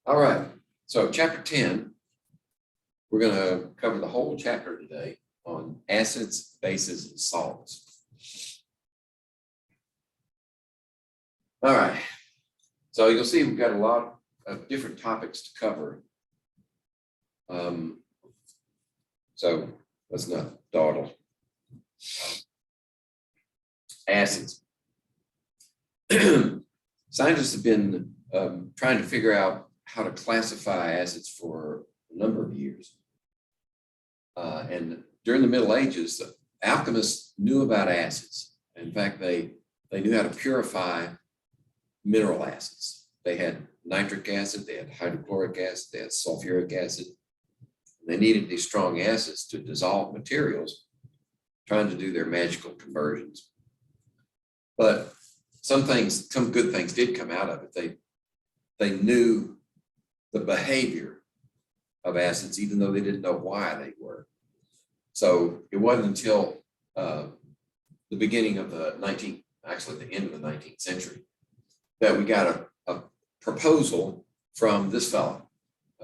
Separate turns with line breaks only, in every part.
All right, so chapter 10, we're going to cover the whole chapter today on acids, bases, and salts. All right, so you'll see we've got a lot of different topics to cover. So let's not dawdle. Acids. Scientists have been trying to figure out how to classify acids for a number of years. And during the Middle Ages, the alchemists knew about acids. In fact, they knew how to purify mineral acids. They had nitric acid, they had hydrochloric acid, they had sulfuric acid. They needed these strong acids to dissolve materials, trying to do their magical conversions. But some good things did come out of it. They knew the behavior of acids, even though they didn't know why they were. So it wasn't until the beginning of the the end of the 19th century, that we got a proposal from this fellow,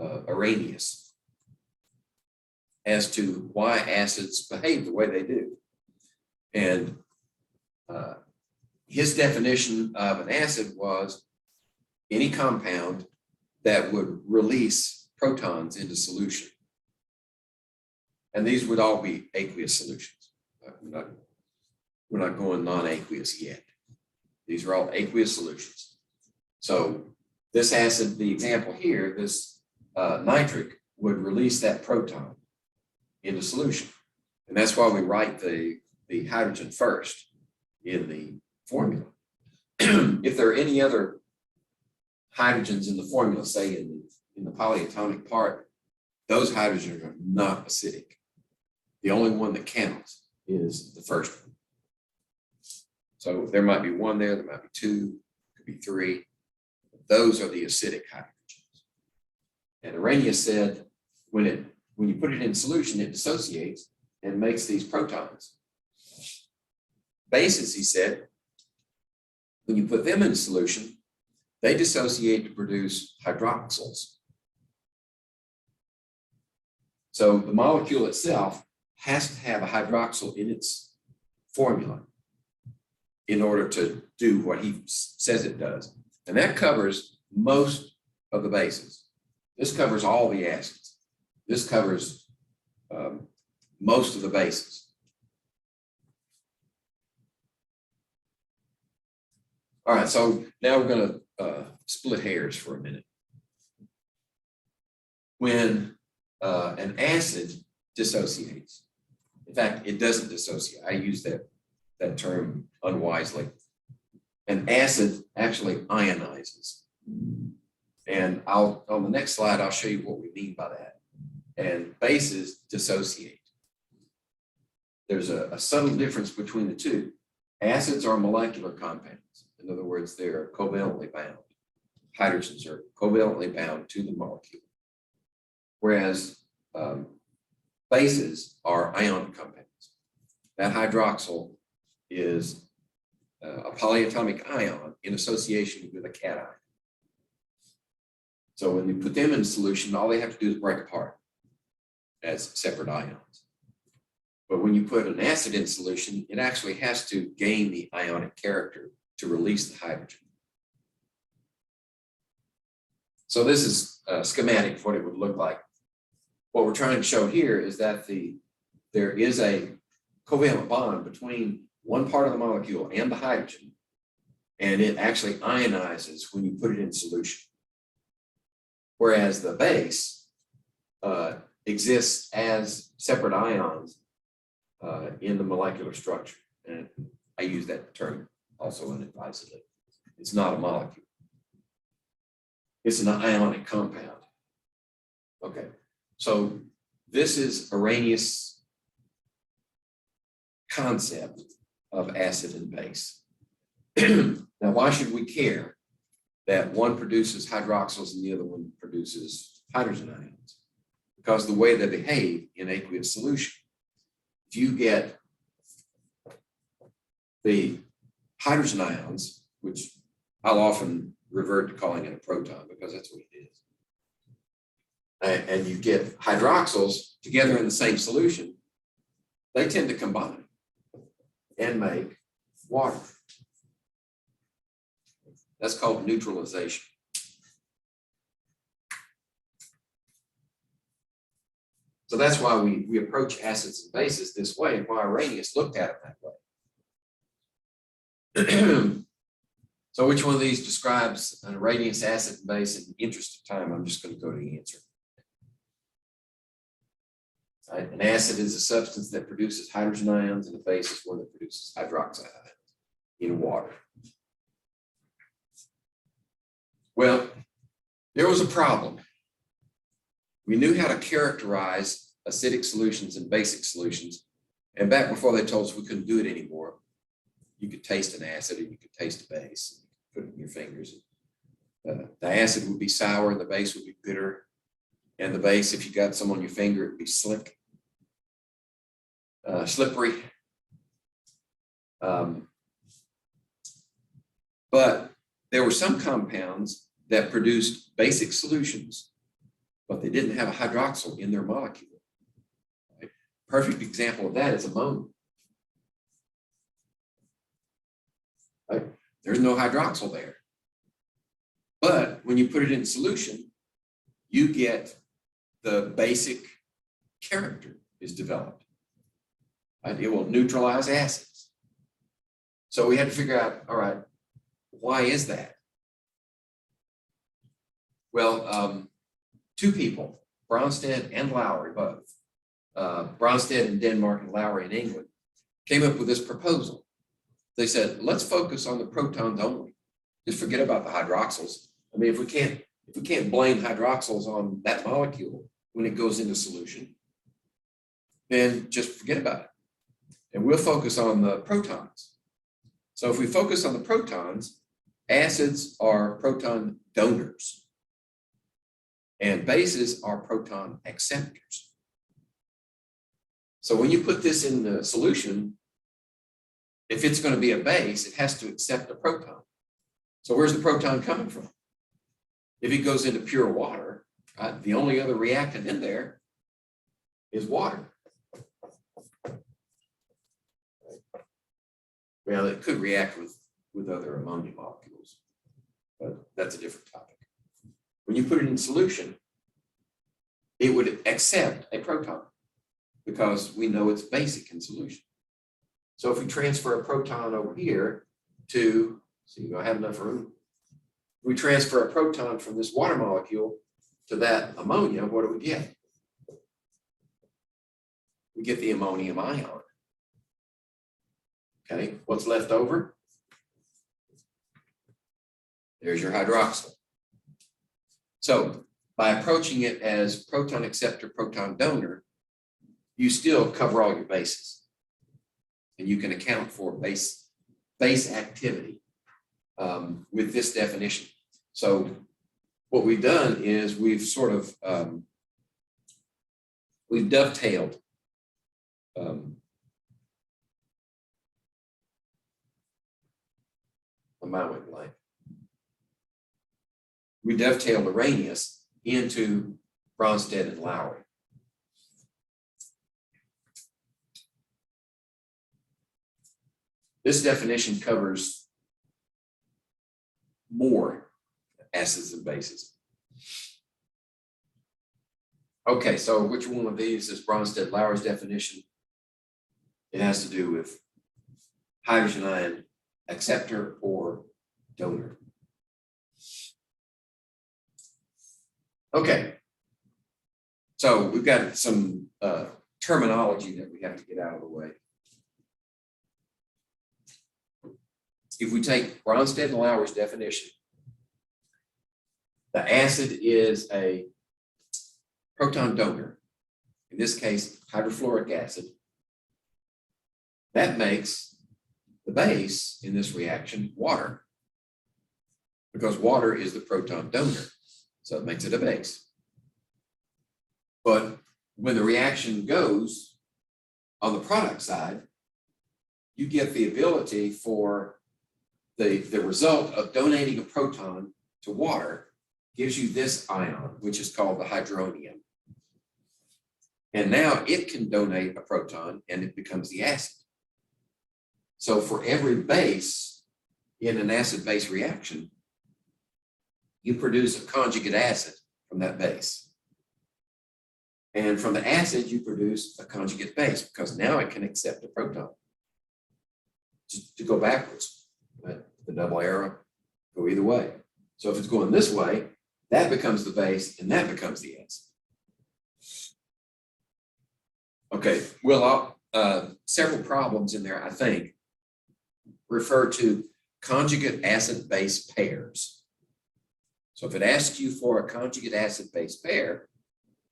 Arrhenius, as to why acids behave the way they do. And his definition of an acid was any compound that would release protons into solution. And these would all be aqueous solutions. We're not going non-aqueous yet. These are all aqueous solutions. So this acid, the example here, this nitric would release that proton into solution. And that's why we write the hydrogen first in the formula. If there are any other hydrogens in the formula, say in the polyatomic part, those hydrogens are not acidic. The only one that counts is the first one. So there might be one there might be two, could be three. Those are the acidic hydrogens. And Arrhenius said when you put it in solution, it dissociates and makes these protons. Bases, he said, when you put them in solution, they dissociate to produce hydroxyls. So the molecule itself has to have a hydroxyl in its formula in order to do what he says it does. And that covers most of the bases. This covers all the acids. This covers most of the bases. All right, so now we're going to split hairs for a minute. When an acid dissociates, in fact, it doesn't dissociate. I use that term unwisely. An acid actually ionizes. And on the next slide, I'll show you what we mean by that. And bases dissociate. There's a subtle difference between the two. Acids are molecular compounds. In other words, they're covalently bound. Hydrogens are covalently bound to the molecule. Whereas bases are ionic compounds. That hydroxyl is a polyatomic ion in association with a cation. So when you put them in solution, all they have to do is break apart as separate ions. But when you put an acid in solution, it actually has to gain the ionic character to release the hydrogen. So this is a schematic of what it would look like. What we're trying to show here is that there is a covalent bond between one part of the molecule and the hydrogen, and it actually ionizes when you put it in solution. Whereas the base exists as separate ions in the molecular structure. And I use that term also unadvisedly. It's not a molecule. It's an ionic compound. Okay, so this is Arrhenius' concept of acid and base. Now, why should we care that one produces hydroxyls and the other one produces hydrogen ions? Because the way they behave in aqueous solution. If you get the hydrogen ions, which I'll often revert to calling it a proton because that's what it is. and you get hydroxyls together in the same solution, they tend to combine and make water. That's called neutralization. So that's why we approach acids and bases this way, and why Arrhenius looked at it that way. So which one of these describes an Arrhenius acid and base? In the interest of time, I'm just going to go to the answer. Right? An acid is a substance that produces hydrogen ions, and a base is one that produces hydroxide ions in water. Well, there was a problem. We knew how to characterize acidic solutions and basic solutions. And back before they told us we couldn't do it anymore, you could taste an acid or you could taste a base, put it in your fingers. The acid would be sour and the base would be bitter. And the base, if you got some on your finger, it would be slick, slippery. But there were some compounds that produced basic solutions, but they didn't have a hydroxyl in their molecule. Right? Perfect example of that is ammonia. Right? There's no hydroxyl there. But when you put it in solution, you get the basic character is developed. Right? It will neutralize acids. So we had to figure out, all right, why is that? Well, two people, Bronsted and Lowry, both, Bronsted in Denmark and Lowry in England, came up with this proposal. They said, let's focus on the protons only. Just forget about the hydroxyls. I mean, if we can't blame hydroxyls on that molecule when it goes into solution, then just forget about it. And we'll focus on the protons. So if we focus on the protons, acids are proton donors. And bases are proton acceptors. So when you put this in the solution, if it's going to be a base, it has to accept a proton. So where's the proton coming from? If it goes into pure water, right, the only other reactant in there is water. Well, it could react with other ammonia molecules, but that's a different topic. When you put it in solution, it would accept a proton because we know it's basic in solution. So if we transfer a proton over here to, see, do I have enough room? We transfer a proton from this water molecule to that ammonia, what do we get? We get the ammonium ion. Okay, what's left over? There's your hydroxyl. So by approaching it as proton acceptor, proton donor, you still cover all your bases. And you can account for base activity with this definition. So what we've done is we've sort of, we've dovetailed we dovetailed Arrhenius into Bronsted and Lowry. This definition covers more acids and bases. Okay, so which one of these is Bronsted-Lowry's definition? It has to do with hydrogen ion acceptor or donor. Okay, so we've got some terminology that we have to get out of the way. If we take Bronsted and Lowry's definition, the acid is a proton donor, in this case, hydrofluoric acid. That makes the base in this reaction water, because water is the proton donor, so it makes it a base. But when the reaction goes on the product side, you get the ability for the result of donating a proton to water gives you this ion, which is called the hydronium. And now it can donate a proton and it becomes the acid. So for every base in an acid-base reaction, you produce a conjugate acid from that base. And from the acid, you produce a conjugate base because now it can accept a proton. Just to go backwards, right? The double arrow, go either way. So if it's going this way, that becomes the base and that becomes the acid. Okay, well, several problems in there, I think, refer to conjugate acid-base pairs. So if it asks you for a conjugate acid-base pair,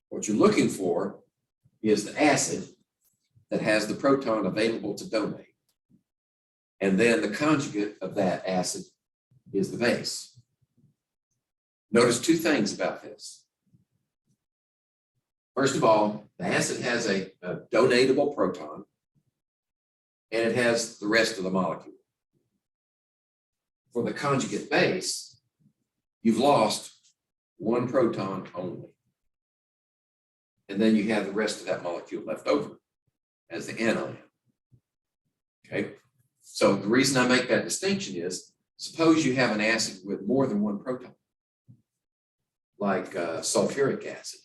what you're looking for is the acid that has the proton available to donate. And then the conjugate of that acid is the base. Notice two things about this. First of all, the acid has a donatable proton, and it has the rest of the molecule. For the conjugate base, you've lost one proton only. And then you have the rest of that molecule left over as the anion. Okay, so the reason I make that distinction is, suppose you have an acid with more than one proton, like sulfuric acid.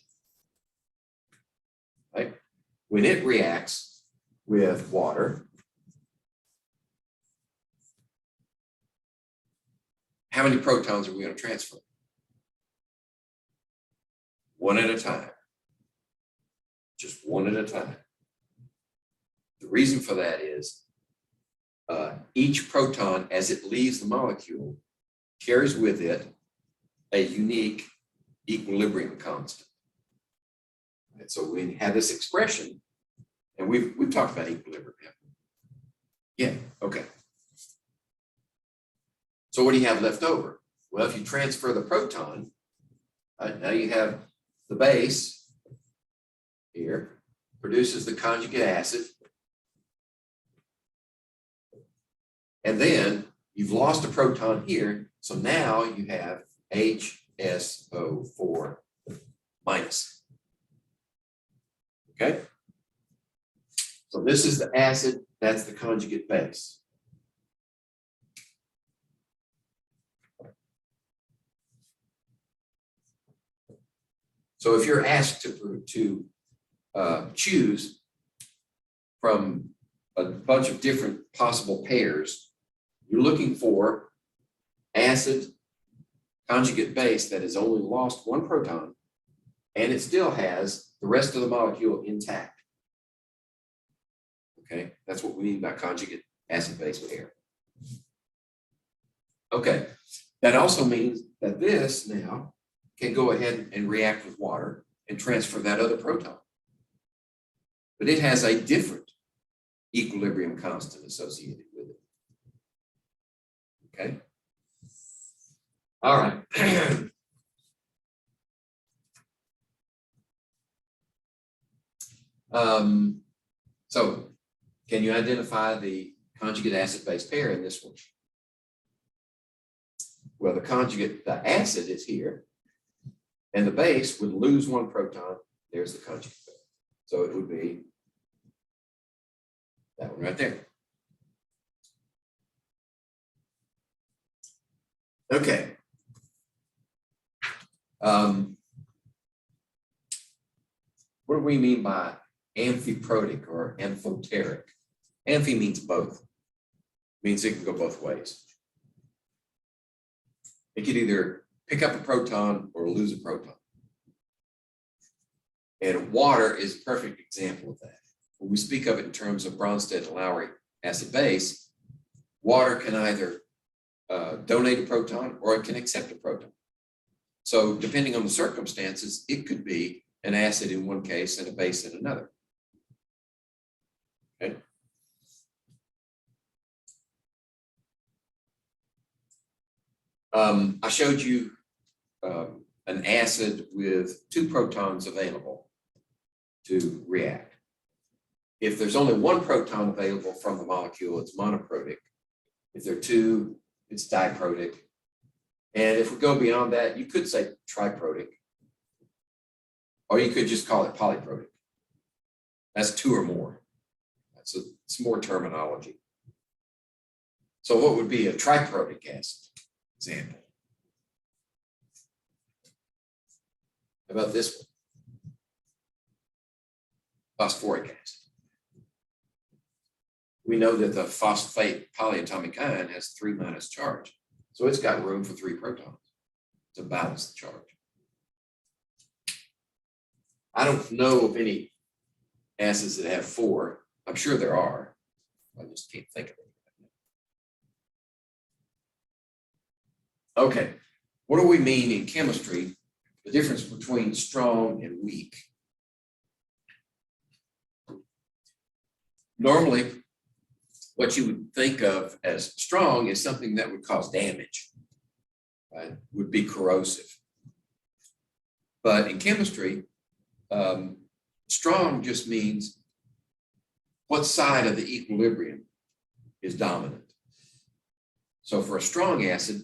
Right? When it reacts with water, how many protons are we going to transfer? One at a time. Just one at a time. The reason for that is each proton, as it leaves the molecule, carries with it a unique equilibrium constant. And so we have this expression, and we've talked about equilibrium. Yeah, okay. So what do you have left over? Well, if you transfer the proton, now you have the base here, produces the conjugate acid, and then you've lost a proton here, so now you have HSO4 minus. Okay? So this is the acid, that's the conjugate base. So if you're asked to choose from a bunch of different possible pairs, you're looking for acid conjugate base that has only lost one proton, and it still has the rest of the molecule intact. Okay, that's what we mean by conjugate acid-base pair. Okay, that also means that this now can go ahead and react with water and transfer that other proton. But it has a different equilibrium constant associated with it. Okay? All right. So can you identify the conjugate acid-base pair in this one? Well, the acid is here, and the base would lose one proton. There's the conjugate pair. So it would be that one right there. Okay. What do we mean by amphiprotic or amphoteric? Amphi means both. It means it can go both ways. It could either pick up a proton or lose a proton. And water is a perfect example of that. When we speak of it in terms of Bronsted and Lowry acid base, water can either donate a proton or it can accept a proton. So depending on the circumstances, it could be an acid in one case and a base in another. Okay. I showed you an acid with two protons available to react. If there's only one proton available from the molecule, it's monoprotic. If there are two, it's diprotic. And if we go beyond that, you could say triprotic, or you could just call it polyprotic. That's two or more. It's more terminology. So what would be a triprotic acid example? How about this one? Phosphoric acid. We know that the phosphate polyatomic ion has 3- charge. So it's got room for 3 protons to balance the charge. I don't know of any acids that have 4. I'm sure there are. I just can't think of it. Okay, what do we mean in chemistry? The difference between strong and weak. Normally, what you would think of as strong is something that would cause damage, right? Would be corrosive. But in chemistry, strong just means what side of the equilibrium is dominant. So for a strong acid,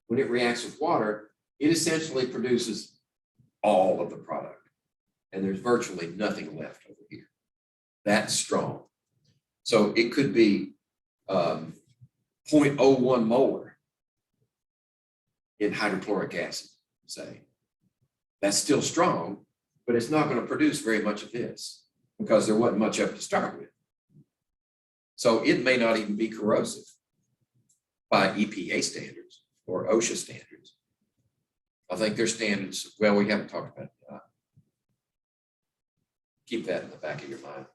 when it reacts with water, it essentially produces all of the product. And there's virtually nothing left over here. That's strong. So it could be 0.01 molar in hydrochloric acid, say. That's still strong, but it's not going to produce very much of this because there wasn't much of it to start with. So it may not even be corrosive by EPA standards or OSHA standards. I think their standards, well, we haven't talked about that. Keep that in the back of your mind.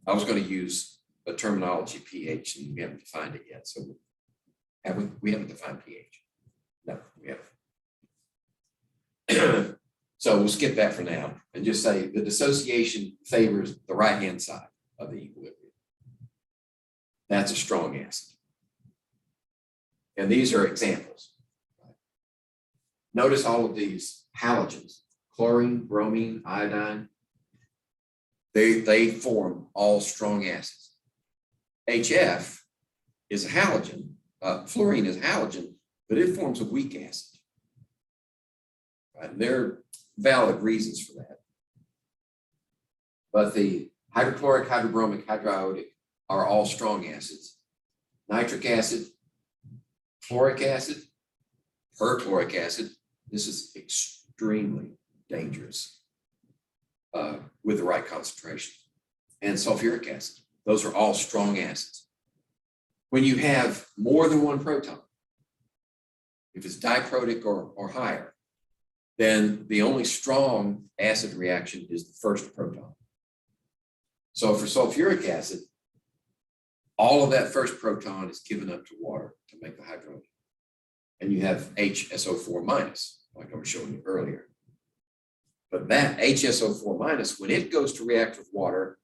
I was going to use a terminology pH, and we haven't defined it yet. So we haven't defined pH. No, we haven't. So we'll skip that for now and just say the dissociation favors the right-hand side of the equilibrium. That's a strong acid. And these are examples. Notice all of these halogens, chlorine, bromine, iodine. They form all strong acids. HF is a halogen. Fluorine is a halogen, but it forms a weak acid. Right? And there are valid reasons for that. But the hydrochloric, hydrobromic, hydroiodic are all strong acids. Nitric acid, chloric acid, perchloric acid. This is extremely dangerous with the right concentration. And sulfuric acid. Those are all strong acids. When you have more than one proton, if it's diprotic or higher, then the only strong acid reaction is the first proton. So for sulfuric acid, all of that first proton is given up to water to make the hydrogen. And you have HSO4 minus, like I was showing you earlier. But that HSO4 minus, when it goes to react with water,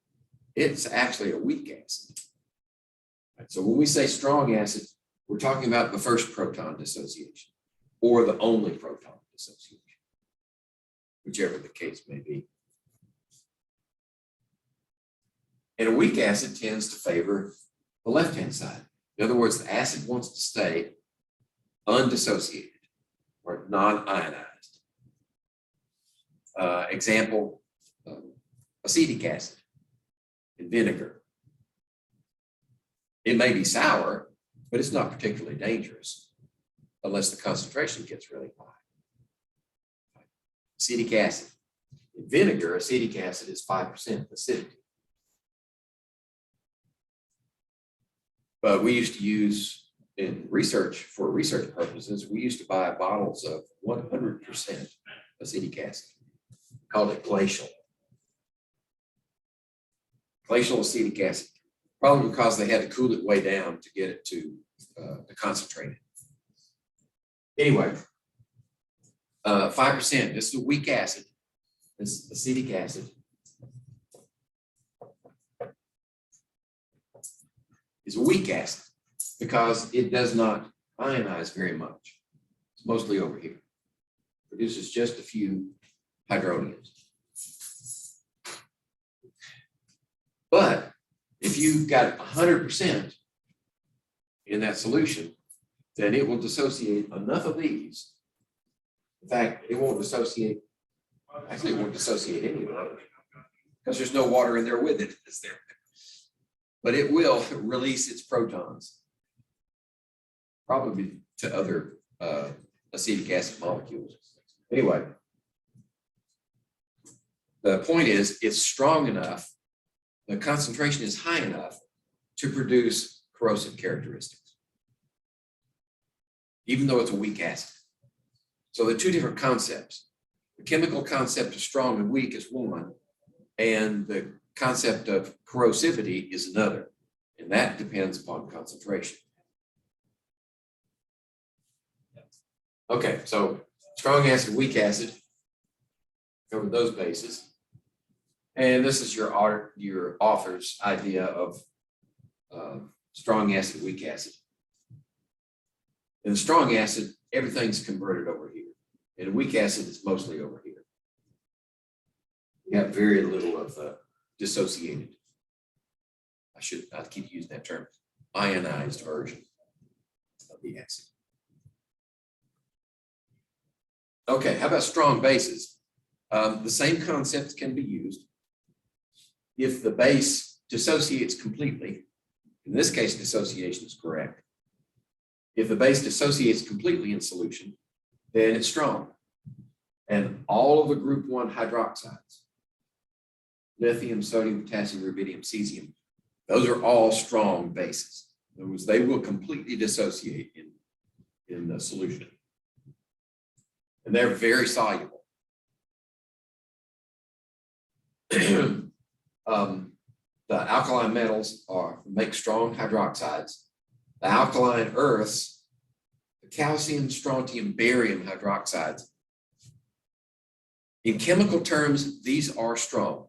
it's actually a weak acid. Right, so when we say strong acid, we're talking about the first proton dissociation or the only proton dissociation, whichever the case may be. And a weak acid tends to favor the left-hand side. In other words, the acid wants to stay undissociated or non-ionized. Example, acetic acid in vinegar. It may be sour, but it's not particularly dangerous unless the concentration gets really high. Acetic acid. In vinegar, acetic acid is 5% acidity. But we used to use, in research, for research purposes, we used to buy bottles of 100% acetic acid. Called it glacial. Glacial acetic acid. Probably because they had to cool it way down to get it to concentrate it. Anyway, 5%, this is a weak acid. This acetic acid. Is a weak acid because it does not ionize very much. It's mostly over here. Produces just a few hydroniums. But if you've got 100% in that solution, then it will dissociate enough of these. In fact, it won't dissociate, actually it won't dissociate any of those because there's no water in there with it, is there? But it will release its protons, probably to other acetic acid molecules. Anyway, the point is it's strong enough, the concentration is high enough to produce corrosive characteristics, even though it's a weak acid. So the two different concepts. The chemical concept of strong and weak is one, and the concept of corrosivity is another, and that depends upon concentration. Okay, so strong acid, weak acid, cover those bases. And this is your author's idea of strong acid, weak acid. In strong acid, everything's converted over here. In weak acid, it's mostly over here. You have very little of dissociated. I keep using that term, ionized version of the acid. Okay, how about strong bases? The same concepts can be used. If the base dissociates completely, in this case, dissociation is correct. If the base dissociates completely in solution, then it's strong. And all of the group 1 hydroxides, lithium, sodium, potassium, rubidium, cesium, those are all strong bases. In other words, they will completely dissociate in the solution. And they're very soluble. The alkaline metals make strong hydroxides. The alkaline earths, the calcium, strontium, barium hydroxides. In chemical terms, these are strong.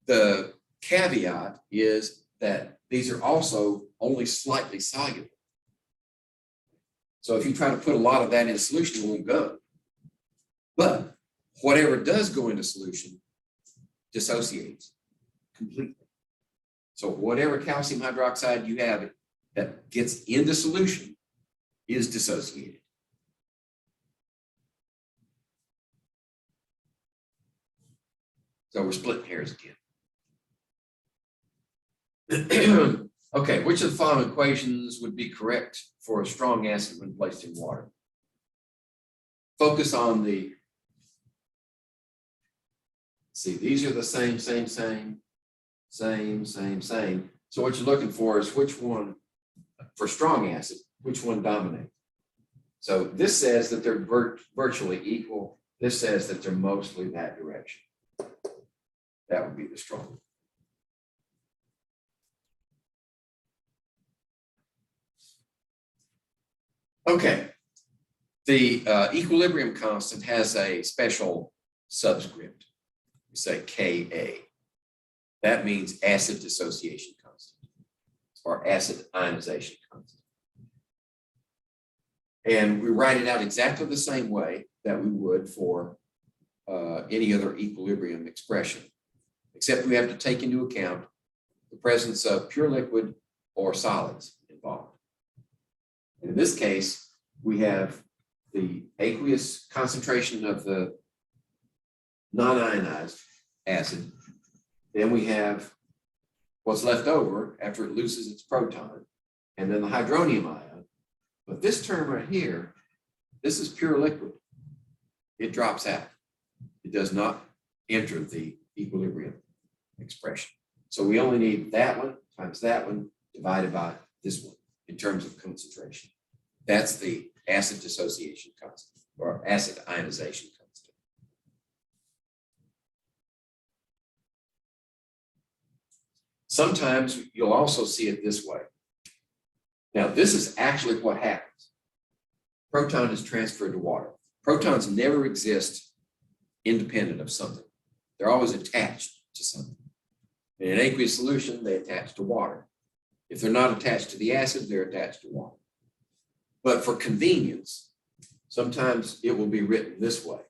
The caveat is that these are also only slightly soluble. So if you try to put a lot of that in solution, it won't go. But whatever does go into solution dissociates completely. So whatever calcium hydroxide you have that gets into solution is dissociated. So we're splitting hairs again. Okay, which of the following equations would be correct for a strong acid when placed in water? Focus on the, see, these are the same. So what you're looking for is which one, for strong acid, which one dominates. So this says that they're virtually equal. This says that they're mostly that direction. That would be the strong. Okay, the equilibrium constant has a special subscript. We say Ka. That means acid dissociation constant or acid ionization constant. And we write it out exactly the same way that we would for any other equilibrium expression, except we have to take into account the presence of pure liquid or solids involved. In this case, we have the aqueous concentration of the non-ionized acid. Then we have what's left over after it loses its proton, and then the hydronium ion. But this term right here, this is pure liquid. It drops out. It does not enter the equilibrium expression. So we only need that one times that one divided by this one in terms of concentration. That's the acid dissociation constant or acid ionization constant. Sometimes you'll also see it this way. Now, this is actually what happens. Proton is transferred to water. Protons never exist independent of something. They're always attached to something. In an aqueous solution, they attach to water. If they're not attached to the acid, they're attached to water. But for convenience, sometimes it will be written this way.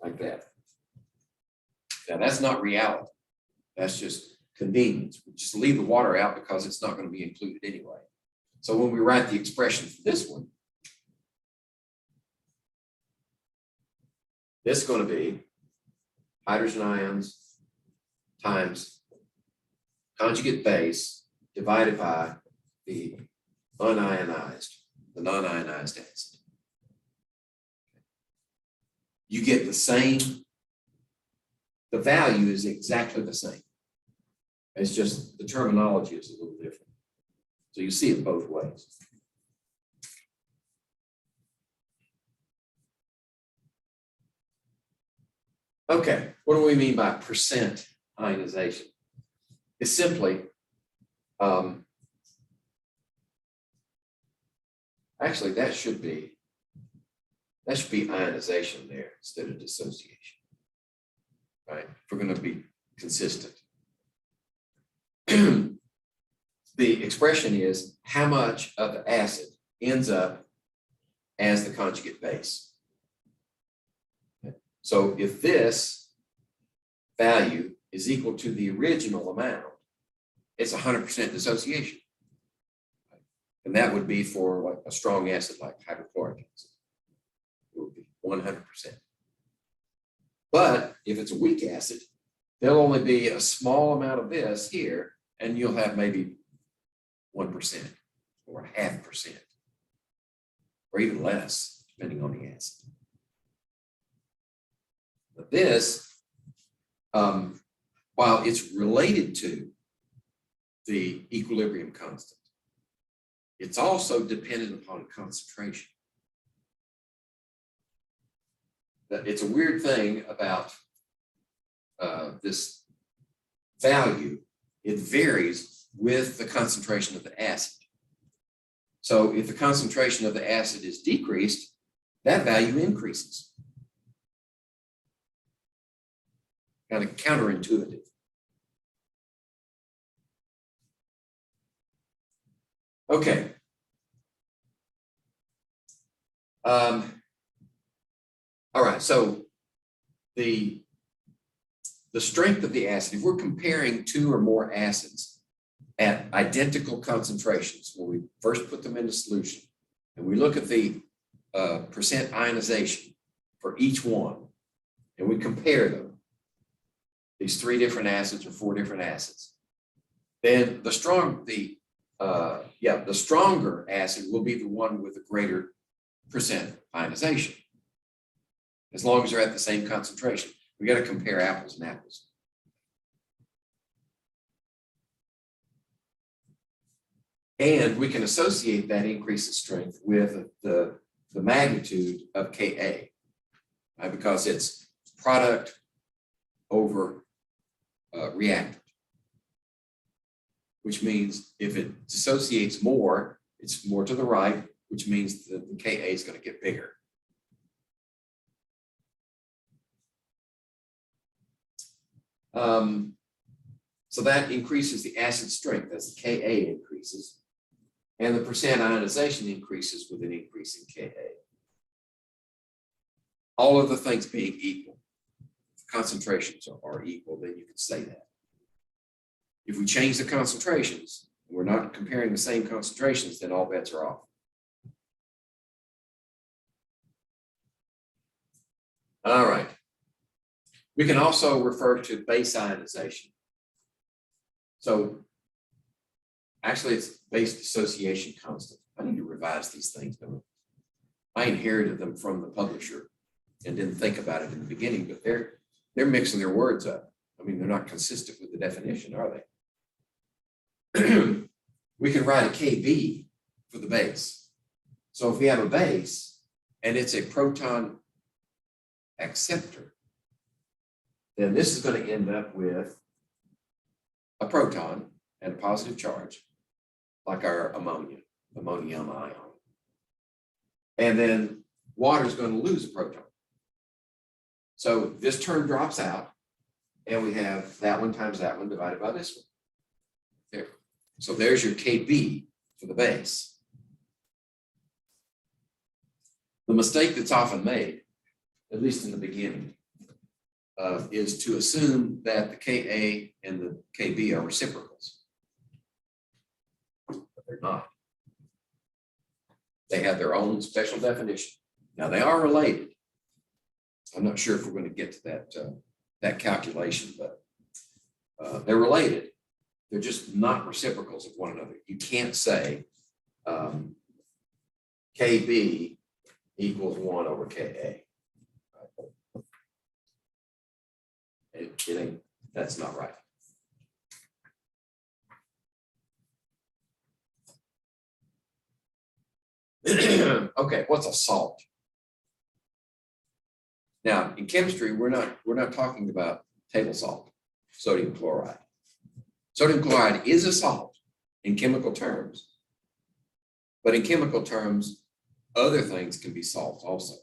Like that. Now, that's not reality. That's just convenience. We just leave the water out because it's not going to be included anyway. So when we write the expression for this one, this is going to be hydrogen ions times conjugate base divided by the unionized, the non-ionized acid. You get the same, the value is exactly the same. It's just the terminology is a little different. So you see it both ways. Okay, what do we mean by percent ionization? It's simply, actually that should be ionization there instead of dissociation, right? If we're going to be consistent. The expression is how much of the acid ends up as the conjugate base. So if this value is equal to the original amount, it's 100% dissociation. And that would be for like a strong acid like hydrochloric acid. It would be 100%. But if it's a weak acid, there'll only be a small amount of this here, and you'll have maybe 1% or 0.5%, or even less, depending on the acid. But this, while it's related to the equilibrium constant, it's also dependent upon concentration. It's a weird thing about this value. It varies with the concentration of the acid. So if the concentration of the acid is decreased, that value increases. Kind of counterintuitive. Okay. All right, so the strength of the acid, if we're comparing two or more acids at identical concentrations, when we first put them into solution, and we look at the percent ionization for each one, and we compare them, these 3 different acids or 4 different acids, then the stronger acid will be the one with a greater percent ionization, as long as they're at the same concentration. We got to compare apples and apples. And we can associate that increase in strength with the magnitude of Ka, right? Because it's product over reactant, which means if it dissociates more, it's more to the right, which means that the Ka is going to get bigger. So that increases the acid strength as the Ka increases, and the percent ionization increases with an increase in Ka. All of the things being equal, if concentrations are equal, then you can say that. If we change the concentrations, and we're not comparing the same concentrations, then all bets are off. All right. We can also refer to base ionization. So actually it's base dissociation constant. I need to revise these things, don't I? I inherited them from the publisher and didn't think about it in the beginning, but they're mixing their words up. I mean, they're not consistent with the definition, are they? We can write a Kb for the base. So if we have a base and it's a proton acceptor, then this is going to end up with a proton and a positive charge, like our ammonium ion. And then water is going to lose a proton. So this term drops out, and we have that one times that one divided by this one. There. So there's your Kb for the base. The mistake that's often made, at least in the beginning, is to assume that the Ka and the Kb are reciprocals. But they're not. They have their own special definition. Now they are related. I'm not sure if we're going to get to that, that calculation, but they're related. They're just not reciprocals of one another. You can't say Kb equals 1 over Ka. It ain't, that's not right. Okay, what's a salt? Now, in chemistry, we're not talking about table salt, sodium chloride. Sodium chloride is a salt in chemical terms, but in chemical terms, other things can be salts also.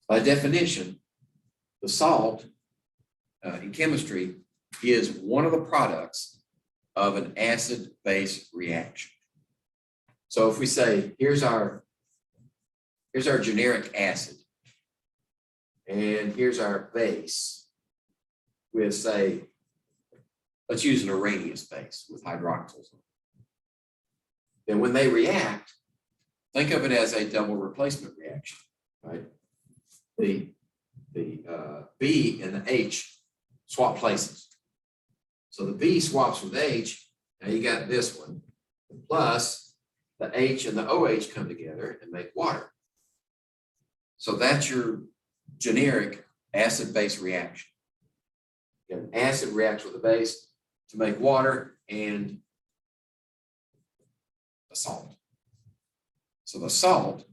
By definition, the salt in chemistry is one of the products of an acid-base reaction. So if we say, here's our generic acid, and here's our base, we'll say, let's use an Arrhenius base with hydroxyls. Then when they react, think of it as a double replacement reaction, right? The B and the H swap places. So the B swaps with H, now you got this one, plus the H and the OH come together and make water. So that's your generic acid-base reaction. An acid reacts with a base to make water and a salt. So the salt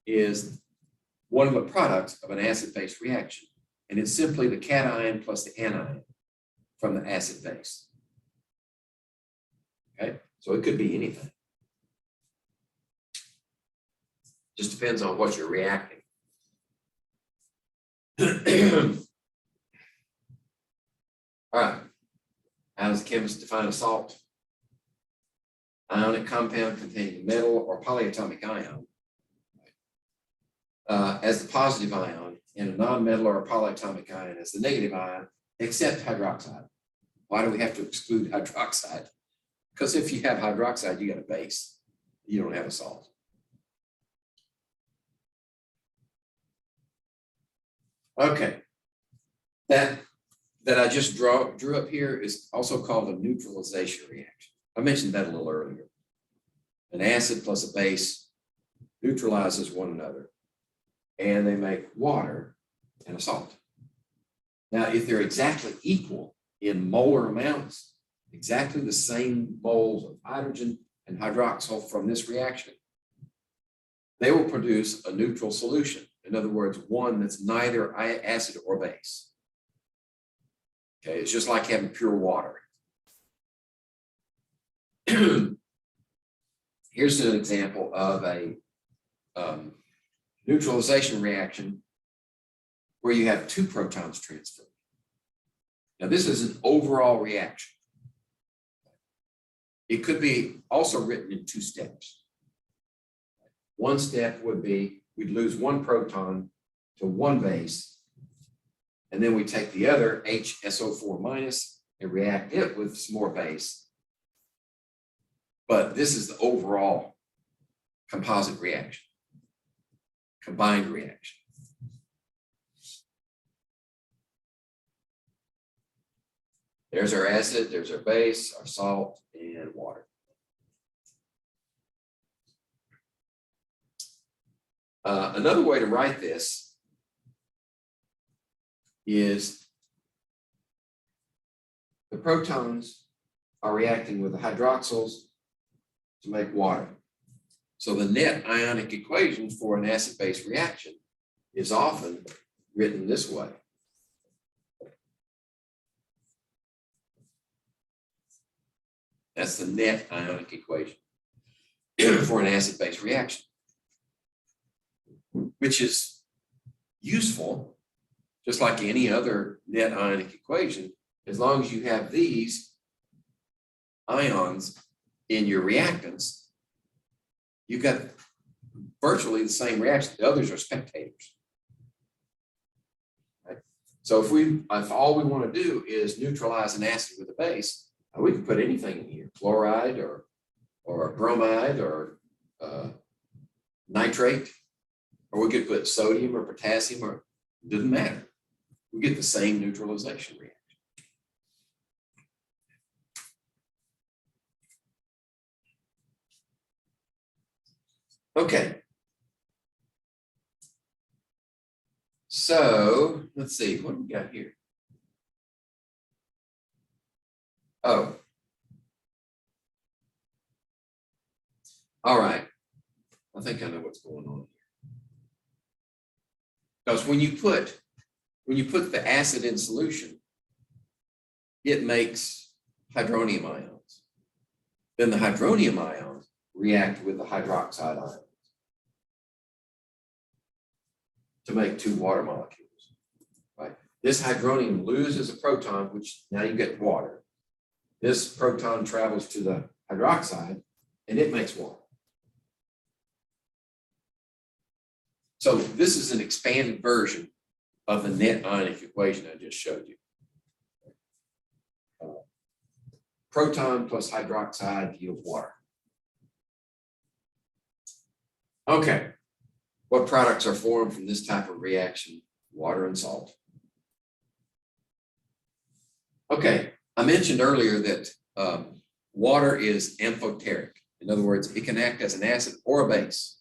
is one of the products of an acid-base reaction, and it's simply the cation plus the anion from the acid base. Okay, so it could be anything. Just depends on what you're reacting. All right, how does the chemist define a salt? Ionic compound containing a metal or polyatomic ion as the positive ion, and a non-metal or a polyatomic ion as the negative ion, except hydroxide. Why do we have to exclude hydroxide? Because if you have hydroxide, you got a base. You don't have a salt. Okay, that I just drew up here is also called a neutralization reaction. I mentioned that a little earlier. An acid plus a base neutralizes one another, and they make water and a salt. Now, if they're exactly equal in molar amounts, exactly the same moles of hydrogen and hydroxyl from this reaction, they will produce a neutral solution. In other words, one that's neither acid or base. Okay, it's just like having pure water. Here's an example of a neutralization reaction where you have 2 protons transferred. Now, this is an overall reaction. It could be also written in 2 steps. One step would be we'd lose 1 proton to 1 base, and then we take the other HSO4 minus and react it with some more base. But this is the overall composite reaction, combined reaction. There's our acid, there's our base, our salt, and water. Another way to write this is the protons are reacting with the hydroxyls to make water. So the net ionic equation for an acid-base reaction is often written this way. That's the net ionic equation for an acid-base reaction, which is useful, just like any other net ionic equation, as long as you have these ions in your reactants, you've got virtually the same reaction. The others are spectators. Right? So if all we want to do is neutralize an acid with a base, we can put anything in here, chloride or bromide or nitrate, or we could put sodium or potassium, or it doesn't matter. We get the same neutralization reaction. Okay. So let's see, what do we got here? Oh. All right. I think I know what's going on here. Because when you put the acid in solution, it makes hydronium ions. Then the hydronium ions react with the hydroxide ions to make two water molecules, right? This hydronium loses a proton, which now you get water. This proton travels to the hydroxide and it makes water. So this is an expanded version of the net ionic equation I just showed you. Proton plus hydroxide yields water. Okay, what products are formed from this type of reaction? Water and salt. Okay, I mentioned earlier that water is amphoteric. In other words, it can act as an acid or a base.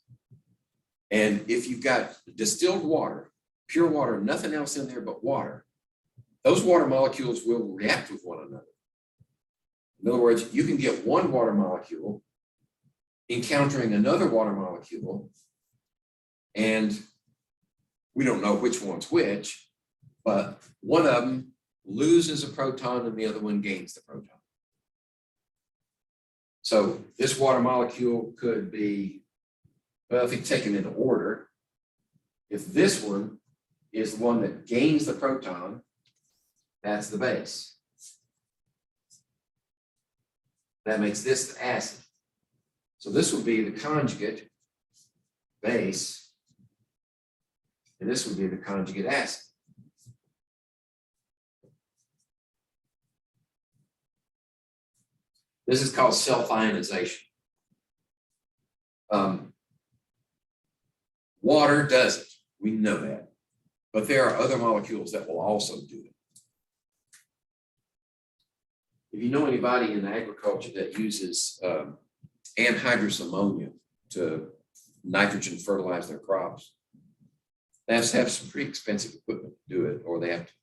And if you've got distilled water, pure water, nothing else in there but water, those water molecules will react with one another. In other words, you can get one water molecule encountering another water molecule, and we don't know which one's which, but one of them loses a proton and the other one gains the proton. So this water molecule could be, well, if you take them in order, if this one is the one that gains the proton, that's the base. That makes this the acid. So this would be the conjugate base, and this would be the conjugate acid. This is called self-ionization. Water does it, we know that, but there are other molecules that will also do it. If you know anybody in agriculture that uses anhydrous ammonia to nitrogen fertilize their crops, they have to have some pretty expensive equipment to do it, or they have to,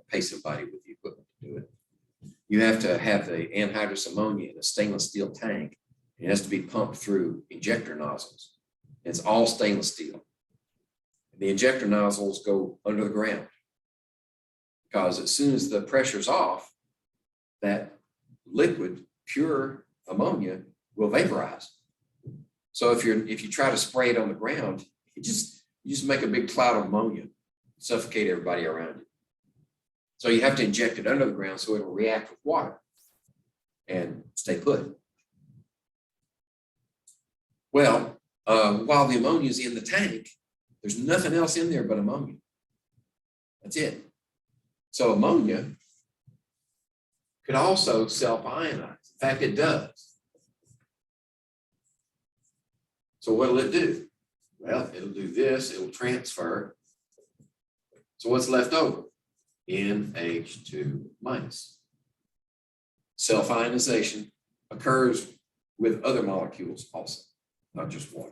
pay somebody with the equipment to do it. You have to have the anhydrous ammonia in a stainless steel tank. It has to be pumped through injector nozzles. It's all stainless steel. The injector nozzles go under the ground because as soon as the pressure's off, that liquid, pure ammonia will vaporize. So if you try to spray it on the ground, you just make a big cloud of ammonia, suffocate everybody around you. So you have to inject it under the ground so it will react with water and stay put. Well, while the ammonia is in the tank, there's nothing else in there but ammonia. That's it. So ammonia could also self-ionize. In fact, it does. So what will it do? Well, it'll do this, it'll transfer. So what's left over? NH2 minus. Self-ionization occurs with other molecules also, not just water.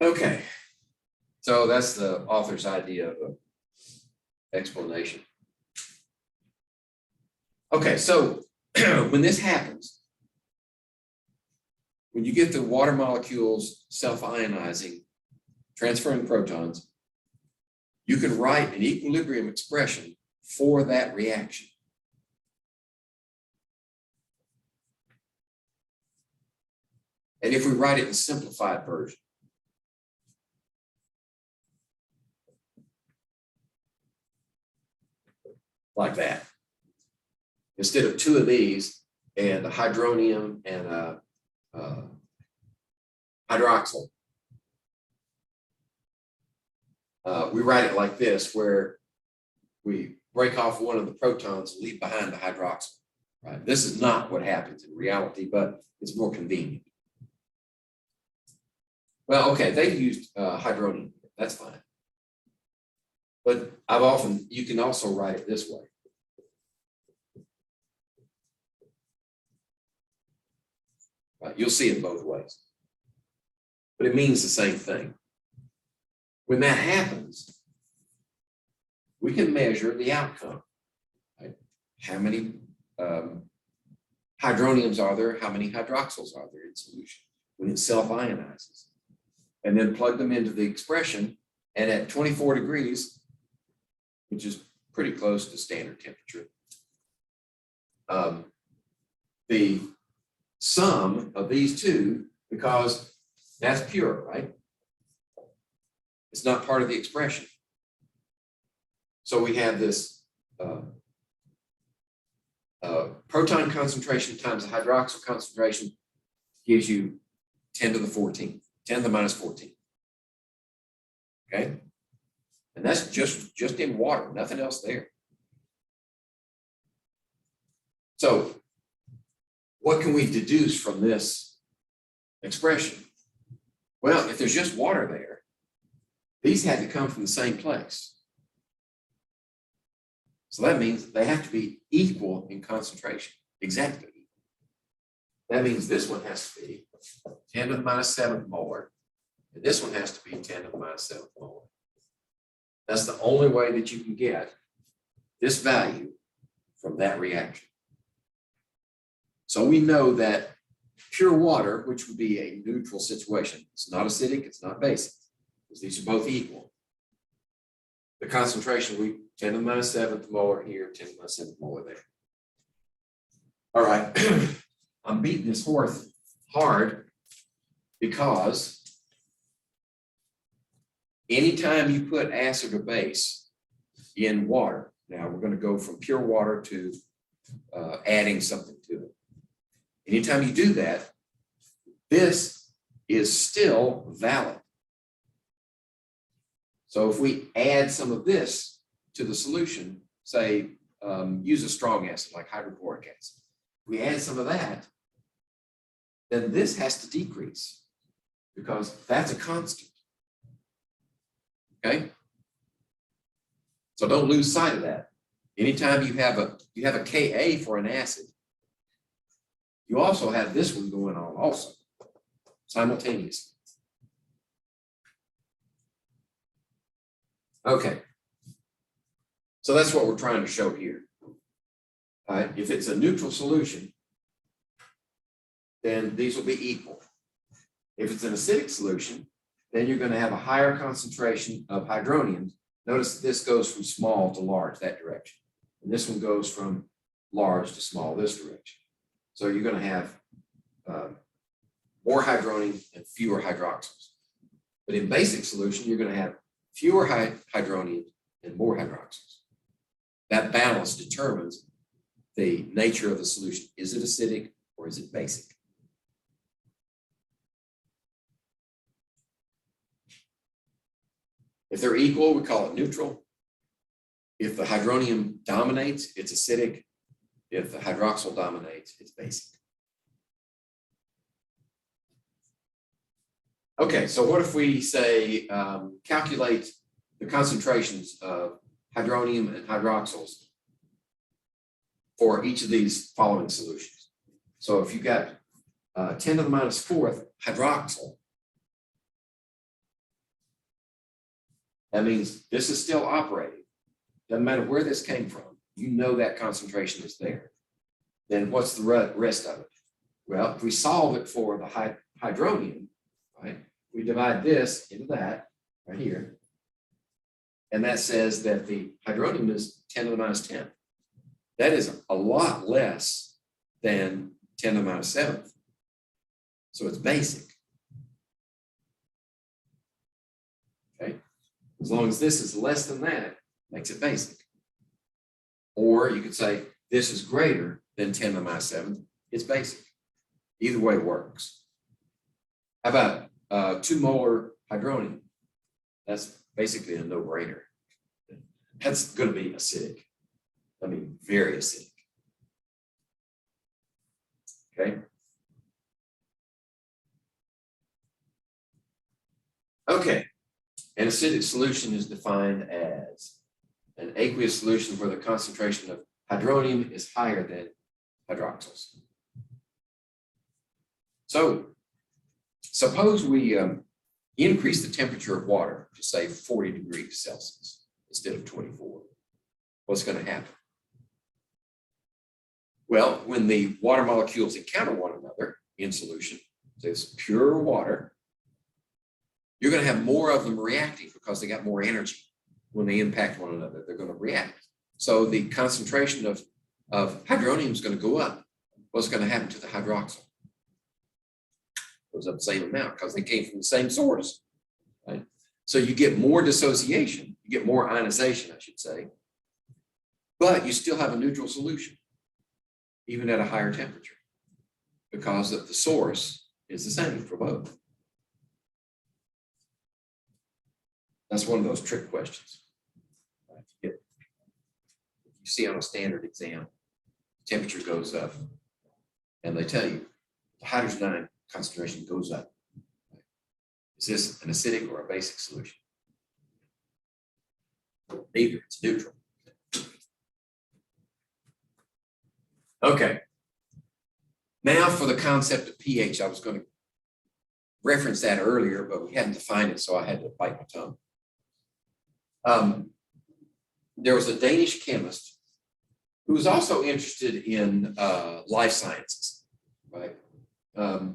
Okay, so that's the author's idea of an explanation. Okay, so when this happens, when you get the water molecules self-ionizing, transferring protons, you can write an equilibrium expression for that reaction. And if we write it in simplified version, like that. Instead of two of these and a hydronium and a hydroxyl. We write it like this, where we break off one of the protons and leave behind the hydroxyl. Right? This is not what happens in reality, but it's more convenient. Well, okay, they used hydronium. That's fine. But you can also write it this way. Right? You'll see it both ways. But it means the same thing. When that happens, we can measure the outcome. Right? How many hydroniums are there? How many hydroxyls are there in solution when it self-ionizes? And then plug them into the expression. And at 24 degrees, which is pretty close to standard temperature, the sum of these two, because that's pure, right? It's not part of the expression. So we have this proton concentration times the hydroxyl concentration gives you 10 to the 14th, 10 to the minus 14. Okay? And that's just in water, nothing else there. So what can we deduce from this expression? Well, if there's just water there, these had to come from the same place. So that means they have to be equal in concentration, exactly equal. That means this one has to be 10 to the minus 7th molar, and this one has to be 10 to the minus 7th molar. That's the only way that you can get this value from that reaction. So we know that pure water, which would be a neutral situation, it's not acidic, it's not basic, because these are both equal. The concentration, we 10 to the minus 7th molar here, 10 to the minus 7th molar there. All right, I'm beating this horse hard because anytime you put acid or base in water, now we're going to go from pure water to adding something to it. Anytime you do that, this is still valid. So if we add some of this to the solution, say use a strong acid like hydrochloric acid, we add some of that, then this has to decrease because that's a constant. Okay? So don't lose sight of that. Anytime you have a Ka for an acid, you also have this one going on also simultaneously. Okay. So that's what we're trying to show here. All right. If it's a neutral solution, then these will be equal. If it's an acidic solution, then you're going to have a higher concentration of hydroniums. Notice this goes from small to large, that direction. And this one goes from large to small, this direction. So you're going to have more hydronium and fewer hydroxyls. But in basic solution, you're going to have fewer hydronium and more hydroxyls. That balance determines the nature of the solution. Is it acidic or is it basic? If they're equal, we call it neutral. If the hydronium dominates, it's acidic. If the hydroxyl dominates, it's basic. Okay, so what if we say calculate the concentrations of hydronium and hydroxyls for each of these following solutions? So if you got 10 to the minus 4th hydroxyl, that means this is still operating. Doesn't matter where this came from. You know that concentration is there. Then what's the rest of it? Well, if we solve it for the hydronium, right, we divide this into that right here. And that says that the hydronium is 10 to the minus 10. That is a lot less than 10 to the minus 7th. So it's basic. Okay. As long as this is less than that, makes it basic. Or you could say this is greater than 10 to the minus 7th, it's basic. Either way works. How about 2 molar hydronium? That's basically a no-brainer. That's going to be acidic. I mean, very acidic. Okay. Okay. An acidic solution is defined as an aqueous solution where the concentration of hydronium is higher than hydroxyls. So suppose we increase the temperature of water to say 40 degrees Celsius instead of 24. What's going to happen? Well, when the water molecules encounter one another in solution, this pure water, you're going to have more of them reacting because they got more energy. When they impact one another, they're going to react. So the concentration of hydronium is going to go up. What's going to happen to the hydroxyl? Goes up the same amount because they came from the same source. Right? So you get more dissociation, you get more ionization, I should say, but you still have a neutral solution, even at a higher temperature, because the source is the same for both. That's one of those trick questions. If you see on a standard exam, temperature goes up, and they tell you the hydrogen ion concentration goes up. Is this an acidic or a basic solution? Neither, it's neutral. Okay. Now for the concept of pH. I was going to reference that earlier, but we hadn't defined it, so I had to bite my tongue. There was a Danish chemist who was also interested in life sciences, right?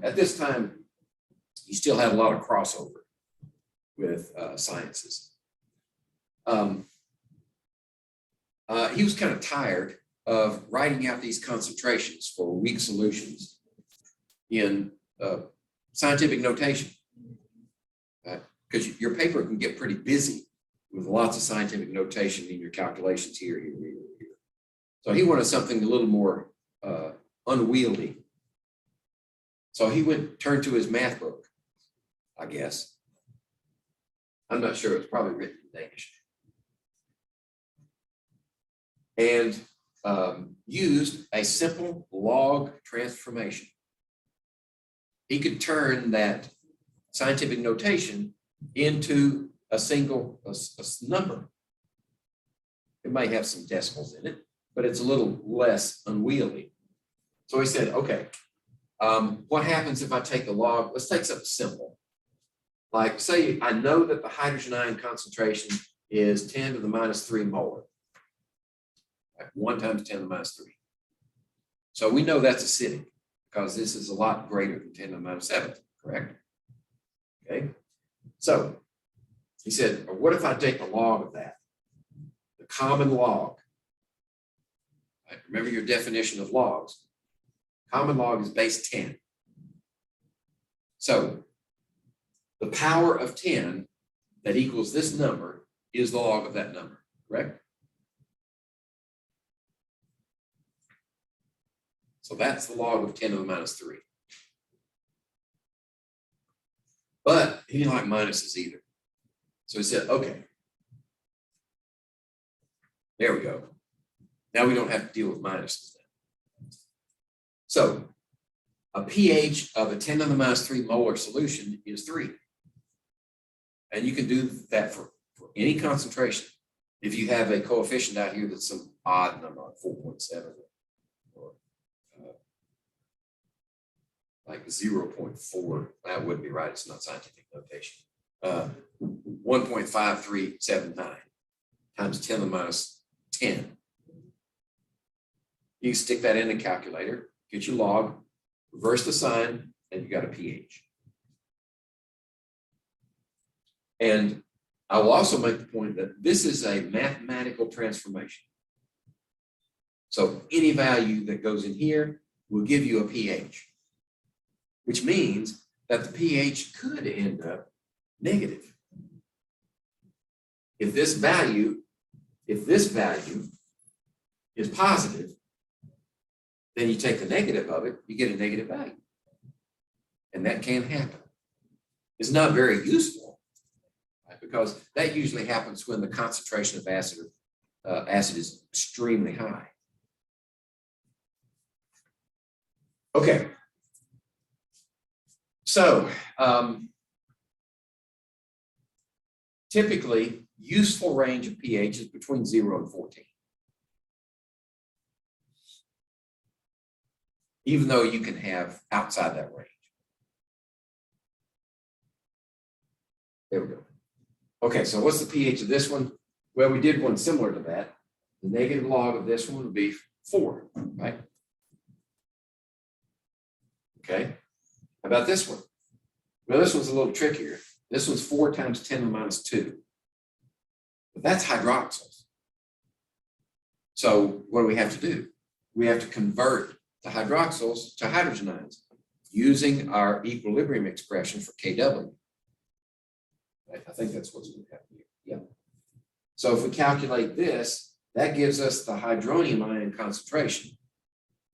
At this time, you still had a lot of crossover with sciences. He was kind of tired of writing out these concentrations for weak solutions in scientific notation, because your paper can get pretty busy with lots of scientific notation in your calculations here. So he wanted something a little more unwieldy. So he turned to his math book, I guess. I'm not sure, it's probably written in Danish. And used a simple log transformation. He could turn that scientific notation into a single number. It might have some decimals in it, but it's a little less unwieldy. So he said, okay, what happens if I take the log? Let's take something simple. Like say, I know that the hydrogen ion concentration is 10 to the minus 3 molar. Like 1 times 10 to the minus 3. So we know that's acidic because this is a lot greater than 10 to the minus 7, correct? Okay. So he said, or what if I take the log of that? The common log. Right? Remember your definition of logs. Common log is base 10. So the power of 10 that equals this number is the log of that number, correct? So that's the log of 10 to the minus 3. But he didn't like minuses either. So he said, okay, there we go. Now we don't have to deal with minuses then. So a pH of a 10 to the minus 3 molar solution is 3. And you can do that for any concentration. If you have a coefficient out here that's some odd number, like 4.7 or like 0.4, that wouldn't be right. It's not scientific notation. 1.5379 times 10 to the minus 10. You stick that in the calculator, get your log, reverse the sign, and you got a pH. And I will also make the point that this is a mathematical transformation. So any value that goes in here will give you a pH, which means that the pH could end up negative. If this value is positive, then you take the negative of it, you get a negative value. And that can happen. It's not very useful, right? Because that usually happens when the concentration of acid is extremely high. Okay. So typically, useful range of pH is between 0 and 14. Even though you can have outside that range. There we go. Okay, so what's the pH of this one? Well, we did one similar to that. The negative log of this one would be 4, right? Okay. How about this one? Well, this one's a little trickier. This one's 4 times 10 to the minus 2. But that's hydroxyls. So what do we have to do? We have to convert the hydroxyls to hydrogen ions using our equilibrium expression for Kw. I think that's what's going to happen here. Yeah. So if we calculate this, that gives us the hydronium ion concentration.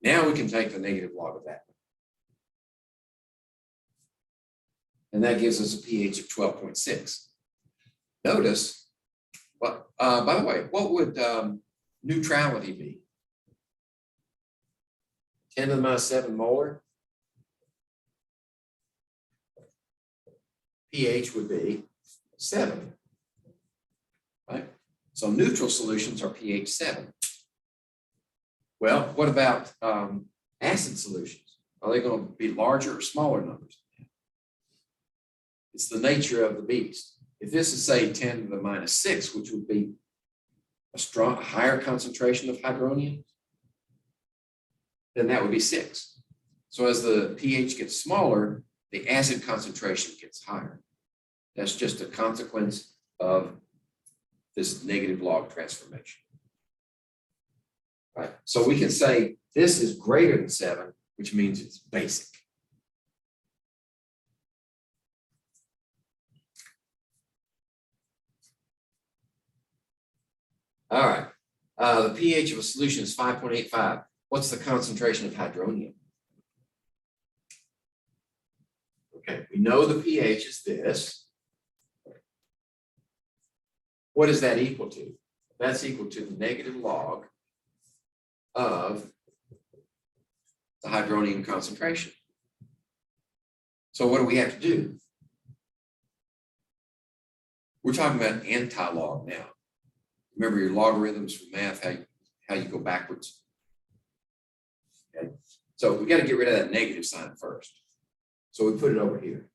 Now we can take the negative log of that. And that gives us a pH of 12.6. Notice, by the way, what would neutrality be? 10 to the minus 7 molar. pH would be 7, right? So neutral solutions are pH 7. Well, what about acid solutions? Are they going to be larger or smaller numbers? It's the nature of the beast. If this is, say, 10 to the minus 6, which would be a higher concentration of hydronium, then that would be 6. So as the pH gets smaller, the acid concentration gets higher. That's just a consequence of this negative log transformation. Right. So we can say this is greater than 7, which means it's basic. All right. The pH of a solution is 5.85. What's the concentration of hydronium? Okay, we know the pH is this. What is that equal to? That's equal to the negative log of the hydronium concentration. So what do we have to do? We're talking about anti-log now. Remember your logarithms from math, how you go backwards. Okay. So we got to get rid of that negative sign first. So we put it over here.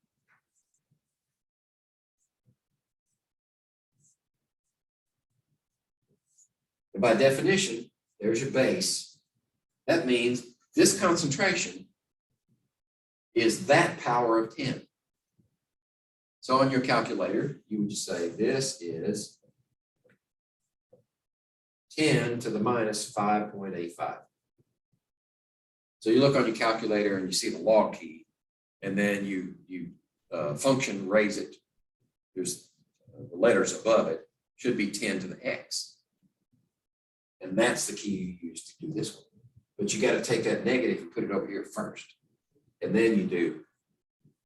And by definition, there's your base. That means this concentration is that power of 10. So on your calculator, you would just say this is 10 to the minus 5.85. So you look on your calculator and you see the log key, and then you function raise it. There's the letters above it should be 10 to the x. And that's the key you use to do this one. But you got to take that negative and put it over here first. And then you do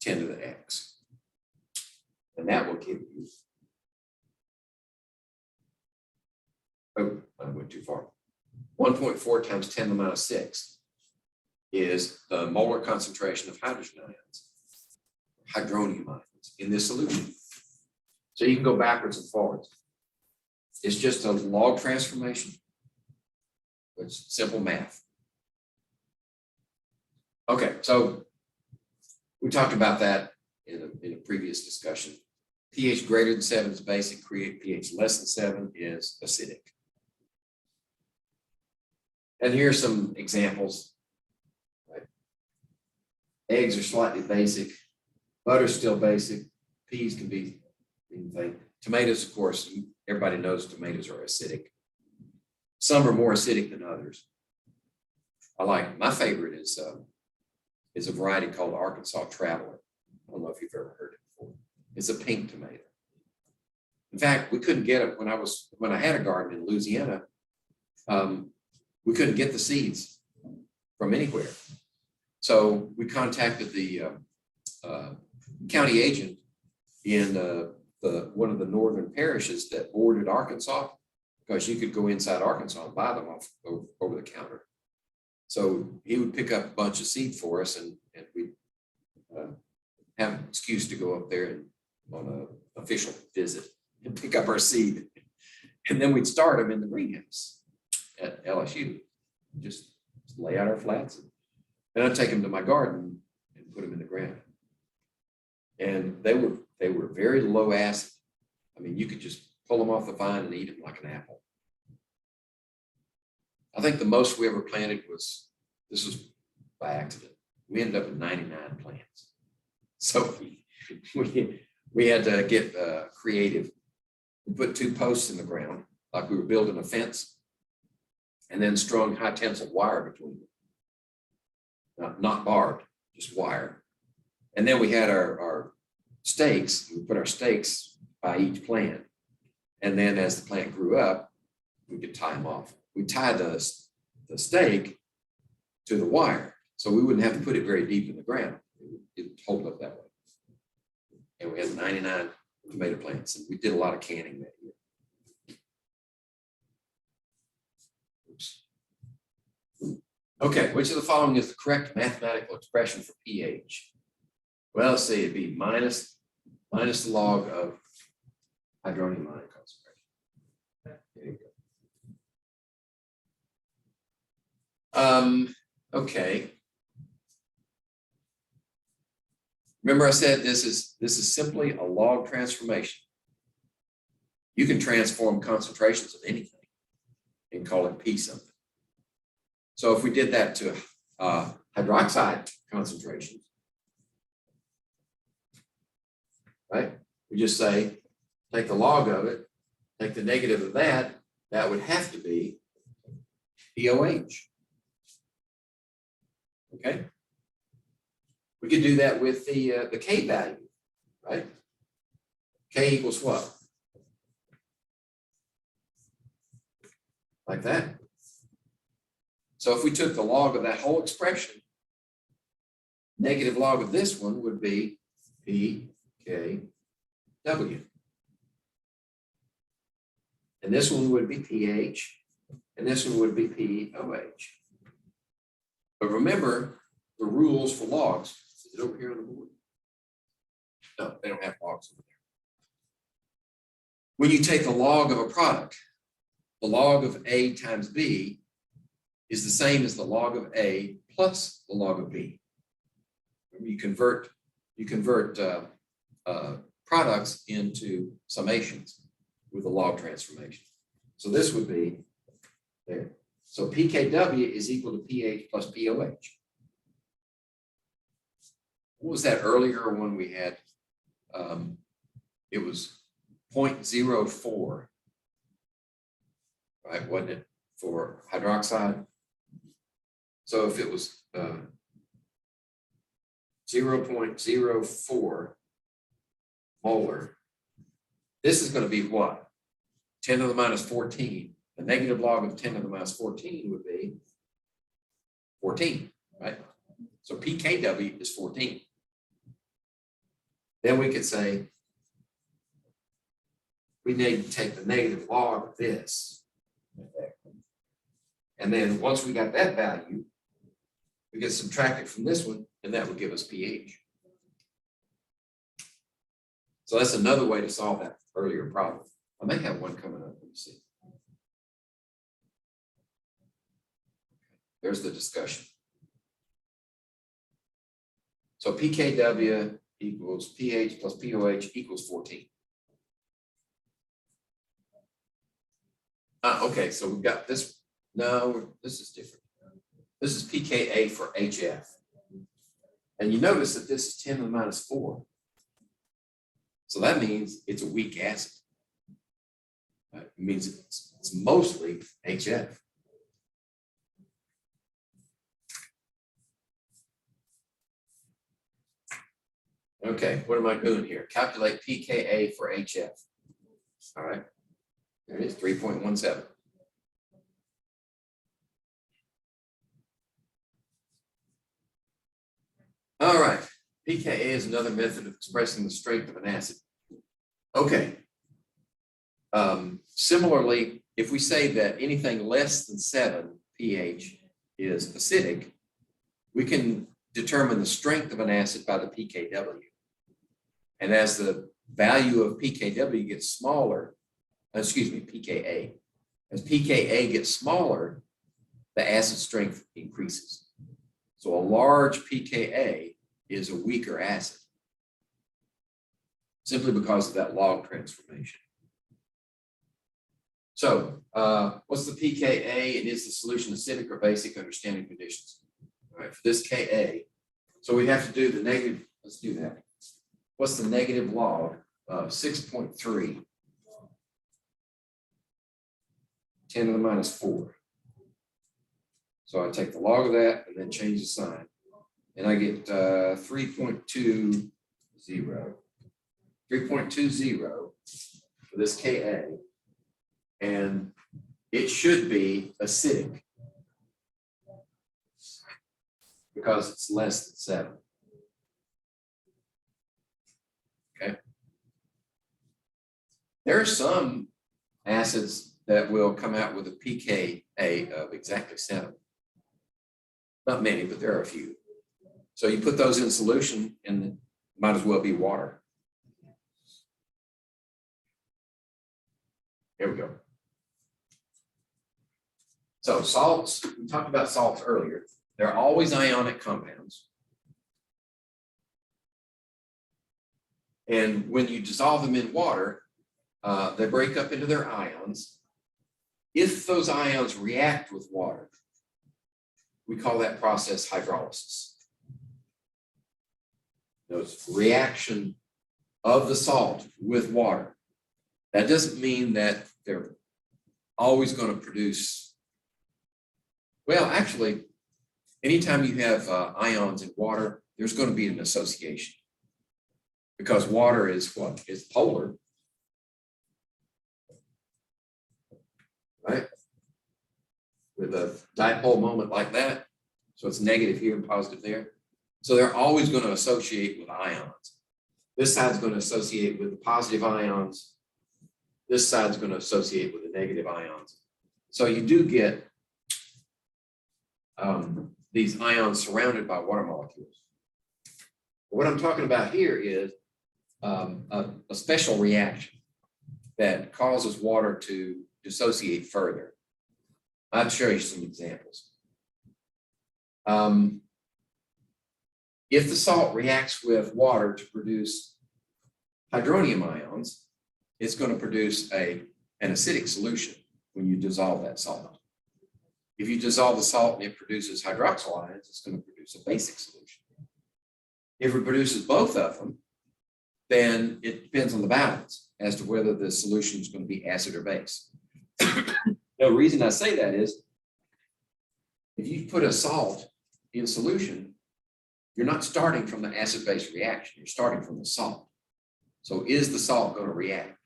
10 to the x. And that will give you, oh, I went too far. 1.4 times 10 to the minus 6 is the molar concentration of hydrogen ions, hydronium ions in this solution. So you can go backwards and forwards. It's just a log transformation. It's simple math. Okay, so we talked about that in a previous discussion. pH greater than 7 is basic, pH less than 7 is acidic. And here are some examples. Right? Eggs are slightly basic, butter's still basic, peas can be anything. Tomatoes, of course, everybody knows tomatoes are acidic. Some are more acidic than others. My favorite is a variety called Arkansas Traveler. I don't know if you've ever heard it before. It's a pink tomato. In fact, we couldn't get it when I had a garden in Louisiana. We couldn't get the seeds from anywhere. So we contacted the county agent in one of the northern parishes that bordered Arkansas, because you could go inside Arkansas and buy them off over the counter. So he would pick up a bunch of seed for us, and we'd have an excuse to go up there and on an official visit and pick up our seed. And then we'd start them in the greenhouse at LSU. Just lay out our flats. And I'd take them to my garden and put them in the ground. And they were very low acid. I mean, you could just pull them off the vine and eat them like an apple. I think the most we ever planted this was by accident. We ended up with 99 plants. So we had to get creative. We put 2 posts in the ground, like we were building a fence, and then strung high tensile wire between them. Not barbed, just wire. And then we had our stakes. We put our stakes by each plant. And then as the plant grew up, we could tie them off. We tied the stake to the wire, so we wouldn't have to put it very deep in the ground. It would hold up that way. And we had 99 tomato plants, and we did a lot of canning that year. Oops. Okay, which of the following is the correct mathematical expression for pH? Well, let's see, it'd be minus the log of hydronium ion concentration. There you go. Okay. Remember I said this is simply a log transformation. You can transform concentrations of anything and call it P something. So if we did that to hydroxide concentrations, right? We just say, take the log of it, take the negative of that, that would have to be POH. Okay? We could do that with the K value, right? K equals what? Like that. So if we took the log of that whole expression, negative log of this one would be PKW. And this one would be pH, and this one would be POH. But remember the rules for logs. Is it over here on the board? No, they don't have logs over there. When you take the log of a product, the log of A times B is the same as the log of A plus the log of B. Remember, you convert products into summations with the log transformation. So this would be there. So PKW is equal to pH plus POH. What was that earlier one we had? It was 0.04, right? Wasn't it, for hydroxide? So if it was 0.04 molar, this is going to be what? 10 to the minus 14. The negative log of 10 to the minus 14 would be 14, right? So PKW is 14. Then we could say we need to take the negative log of this. And then once we got that value, we get subtracted from this one, and that would give us pH. So that's another way to solve that earlier problem. I may have one coming up. Let me see. There's the discussion. So PKW equals pH plus POH equals 14. Okay, so we've got this. No, this is different. This is pKa for HF. And you notice that this is 10 to the minus 4. So that means it's a weak acid. It means it's mostly HF. Okay, what am I doing here? Calculate pKa for HF. All right, there it is, 3.17. All right, pKa is another method of expressing the strength of an acid. Okay. Similarly, if we say that anything less than 7 pH is acidic, we can determine the strength of an acid by the pKw. And as the value of pKw gets smaller, pKa. As pKa gets smaller, the acid strength increases. So a large pKa is a weaker acid, simply because of that log transformation. So what's the pKa, and is the solution acidic or basic under standard conditions? All right, for this Ka, so we have to do the negative, let's do that. What's the negative log of 6.3? 10 to the minus 4. So I take the log of that and then change the sign. And I get 3.20. 3.20 for this Ka. And it should be acidic because it's less than 7. Okay. There are some acids that will come out with a pKa of exactly 7. Not many, but there are a few. So you put those in solution and it might as well be water. Here we go. So salts, we talked about salts earlier. They're always ionic compounds. And when you dissolve them in water, they break up into their ions. If those ions react with water, we call that process hydrolysis. Notice reaction of the salt with water. That doesn't mean that they're always going to produce. Well, actually, anytime you have ions in water, there's going to be an association. Because water is what? It's polar. Right? With a dipole moment like that. So it's negative here and positive there. So they're always going to associate with ions. This side's going to associate with the positive ions. This side's going to associate with the negative ions. So you do get these ions surrounded by water molecules. What I'm talking about here is a special reaction that causes water to dissociate further. I'll show you some examples. If the salt reacts with water to produce hydronium ions, it's going to produce an acidic solution when you dissolve that salt. If you dissolve the salt and it produces hydroxyl ions, it's going to produce a basic solution. If it produces both of them, then it depends on the balance as to whether the solution is going to be acid or base. The reason I say that is, if you put a salt in solution, you're not starting from the acid-base reaction, you're starting from the salt. So is the salt going to react?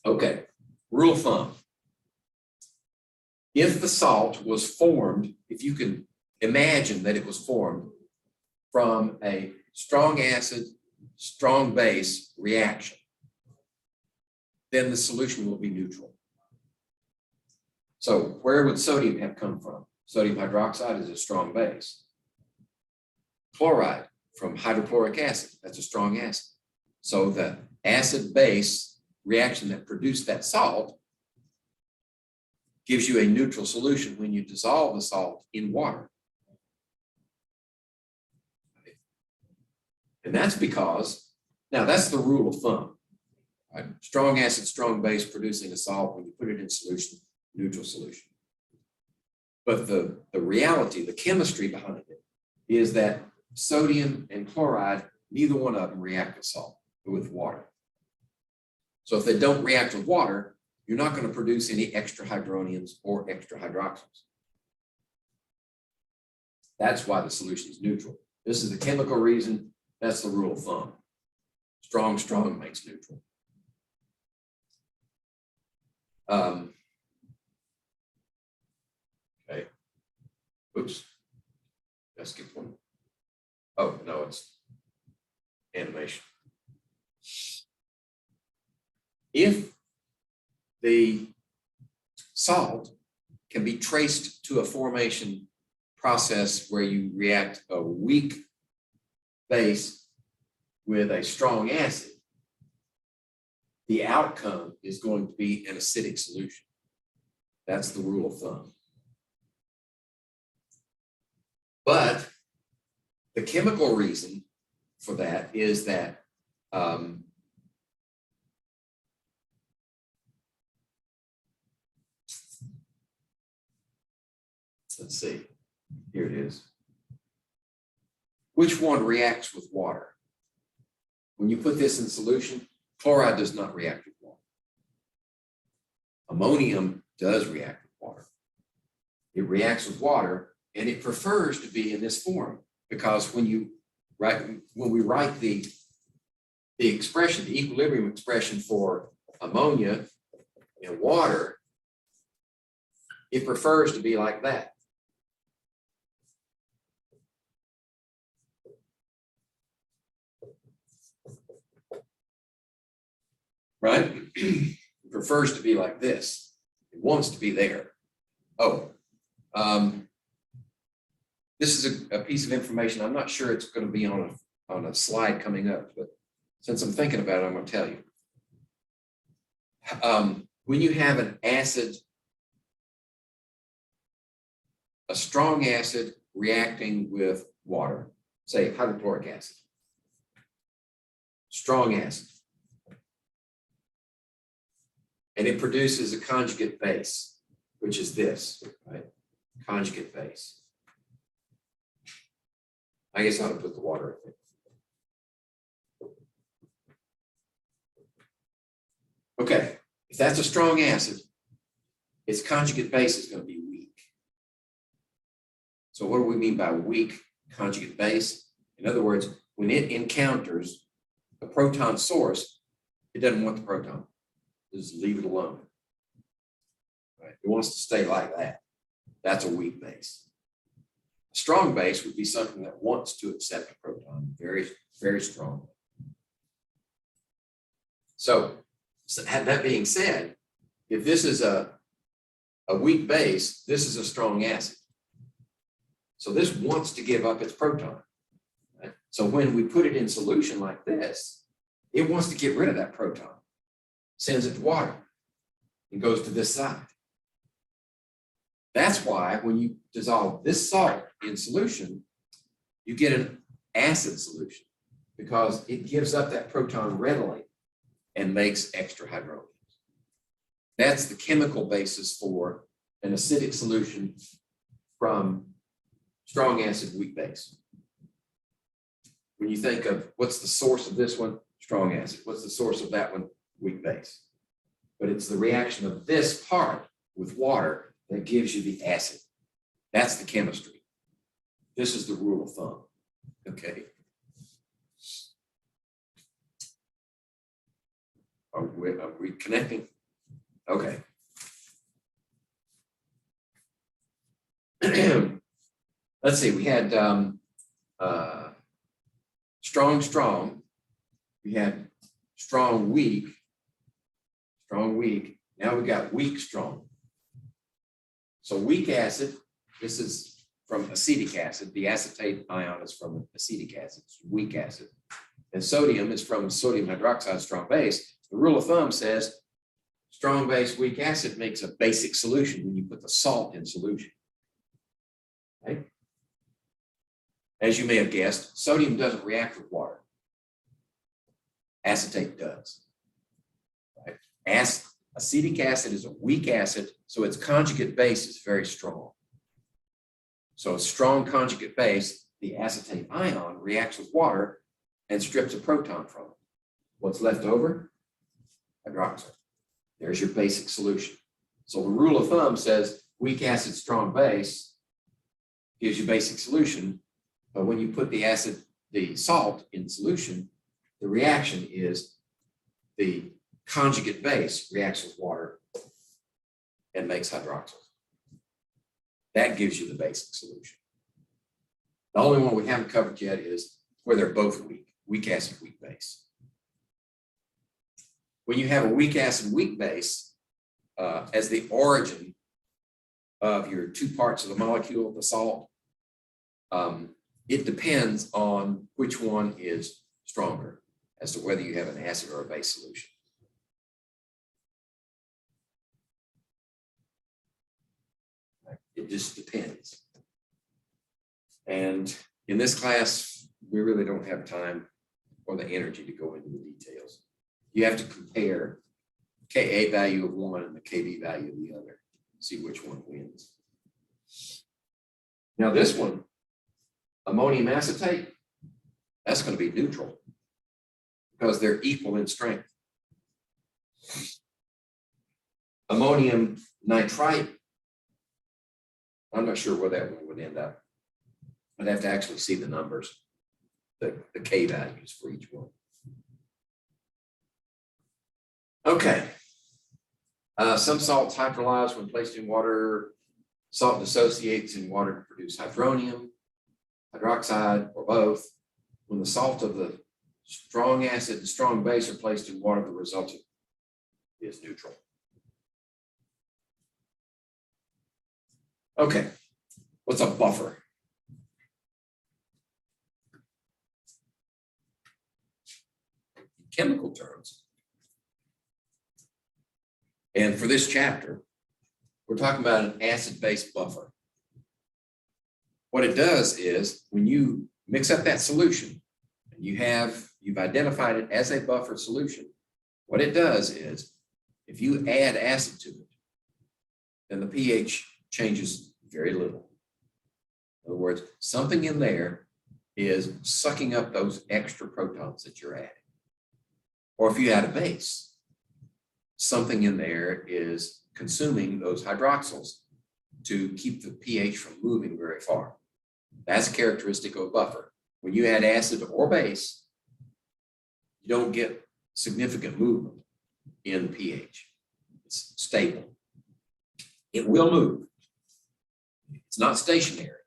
Okay, rule of thumb. If the salt was formed, if you can imagine that it was formed from a strong acid, strong base reaction, then the solution will be neutral. So where would sodium have come from? Sodium hydroxide is a strong base. Chloride from hydrochloric acid, that's a strong acid. So the acid-base reaction that produced that salt gives you a neutral solution when you dissolve the salt in water. And that's because, now that's the rule of thumb. Right? Strong acid, strong base producing a salt, when you put it in solution, neutral solution. But the reality, the chemistry behind it is that sodium and chloride, neither one of them react with salt, but with water. So if they don't react with water, you're not going to produce any extra hydroniums or extra hydroxyls. That's why the solution is neutral. This is the chemical reason. That's the rule of thumb. Strong, strong makes neutral. Oops. I skipped one. Oh, no, it's animation. If the salt can be traced to a formation process where you react a weak base with a strong acid, the outcome is going to be an acidic solution. That's the rule of thumb. But the chemical reason for that is that let's see, here it is. Which one reacts with water? When you put this in solution, chloride does not react with water. Ammonium does react with water. It reacts with water, and it prefers to be in this form, because when we write the expression, the equilibrium expression for ammonia and water, it prefers to be like that. Right? It prefers to be like this. It wants to be there. Oh, this is a piece of information. I'm not sure it's going to be on a slide coming up, but since I'm thinking about it, I'm going to tell you. When you have an acid, a strong acid reacting with water, say hydrochloric acid, strong acid, and it produces a conjugate base, which is this, right? Conjugate base. I guess I ought to put the water in it. Okay, if that's a strong acid, its conjugate base is going to be weak. So what do we mean by weak conjugate base? In other words, when it encounters a proton source, it doesn't want the proton. Just leave it alone. Right? It wants to stay like that. That's a weak base. A strong base would be something that wants to accept a proton very, very strong. So that being said, if this is a weak base, this is a strong acid. So this wants to give up its proton. Right? So when we put it in solution like this, it wants to get rid of that proton. Sends it to water and goes to this side. That's why when you dissolve this salt in solution, you get an acid solution, because it gives up that proton readily and makes extra hydrogens. That's the chemical basis for an acidic solution from strong acid, weak base. When you think of what's the source of this one, strong acid. What's the source of that one? Weak base. But it's the reaction of this part with water that gives you the acid. That's the chemistry. This is the rule of thumb. Okay. Are we connecting? Okay. Let's see, we had strong, we had strong, weak. Now we got weak, strong. So weak acid, this is from acetic acid. The acetate ion is from acetic acid, it's weak acid. And sodium is from sodium hydroxide, strong base. The rule of thumb says strong base, weak acid makes a basic solution when you put the salt in solution. Right? As you may have guessed, sodium doesn't react with water. Acetate does. Right? Acetic acid is a weak acid, so its conjugate base is very strong. So a strong conjugate base, the acetate ion, reacts with water and strips a proton from it. What's left over? Hydroxide. There's your basic solution. So the rule of thumb says weak acid, strong base gives you basic solution, but when you put the salt in solution, the reaction is the conjugate base reacts with water and makes hydroxyl. That gives you the basic solution. The only one we haven't covered yet is where they're both weak acid, weak base. When you have a weak acid, weak base as the origin of your two parts of the molecule, the salt, it depends on which one is stronger as to whether you have an acid or a base solution. It just depends. And in this class, we really don't have time or the energy to go into the details. You have to compare Ka value of one and the Kb value of the other, see which one wins. Now this one, ammonium acetate, that's going to be neutral because they're equal in strength. Ammonium nitrite, I'm not sure where that one would end up. I'd have to actually see the numbers, the K values for each one. Okay. Some salts hydrolyze when placed in water. Salt dissociates in water to produce hydronium, hydroxide, or both. When the salt of the strong acid and strong base are placed in water, the resultant is neutral. Okay, what's a buffer? In chemical terms, and for this chapter, we're talking about an acid-base buffer. What it does is when you mix up that solution and you've identified it as a buffer solution, what it does is if you add acid to it, then the pH changes very little. In other words, something in there is sucking up those extra protons that you're adding. Or if you add a base, something in there is consuming those hydroxyls to keep the pH from moving very far. That's characteristic of a buffer. When you add acid or base, you don't get significant movement in pH. It's stable. It will move. It's not stationary,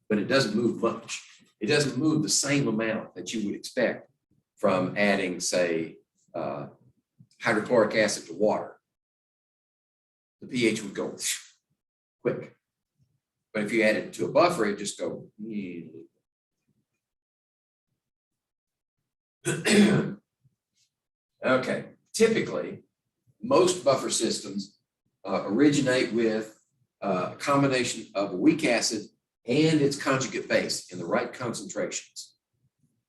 but it doesn't move much. It doesn't move the same amount that you would expect from adding, say, hydrochloric acid to water. The pH would go quick. But if you add it to a buffer, it just go. Okay, typically, most buffer systems originate with a combination of a weak acid and its conjugate base in the right concentrations.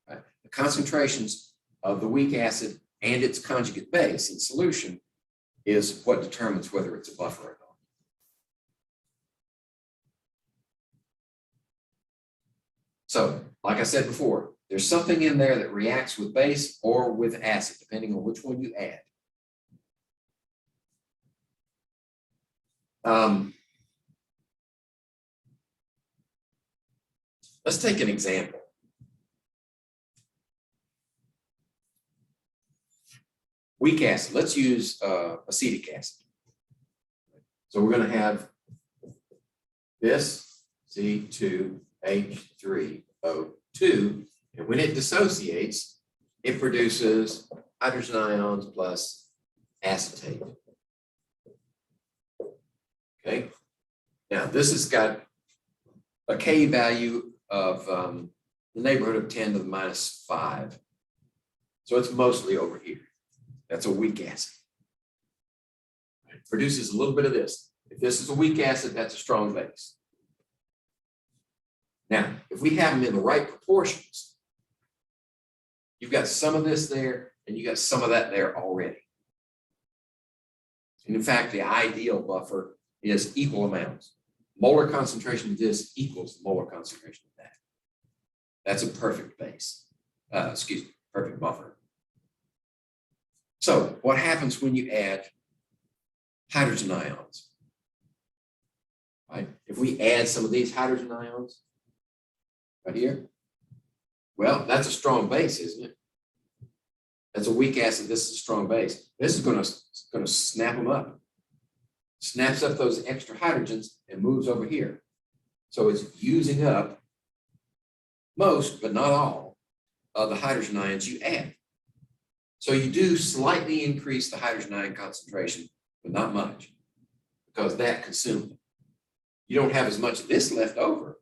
Right? The concentrations of the weak acid and its conjugate base in solution is what determines whether it's a buffer or not. So, like I said before, there's something in there that reacts with base or with acid, depending on which one you add. Let's take an example. Weak acid, let's use acetic acid. So we're going to have this CH203 O2, and when it dissociates, it produces hydrogen ions plus acetate. Okay, now this has got a K value of the neighborhood of 10 to the minus 5. So it's mostly over here. That's a weak acid. It produces a little bit of this. If this is a weak acid, that's a strong base. Now, if we have them in the right proportions, you've got some of this there and you got some of that there already. And in fact, the ideal buffer is equal amounts. Molar concentration of this equals molar concentration of that. That's a perfect base. Perfect buffer. So what happens when you add hydrogen ions? Right? If we add some of these hydrogen ions right here, well, that's a strong base, isn't it? That's a weak acid. This is a strong base. This is going to snap them up. Snaps up those extra hydrogens and moves over here. So it's using up most, but not all, of the hydrogen ions you add. So you do slightly increase the hydrogen ion concentration, but not much, because that consumes it. You don't have as much of this left over.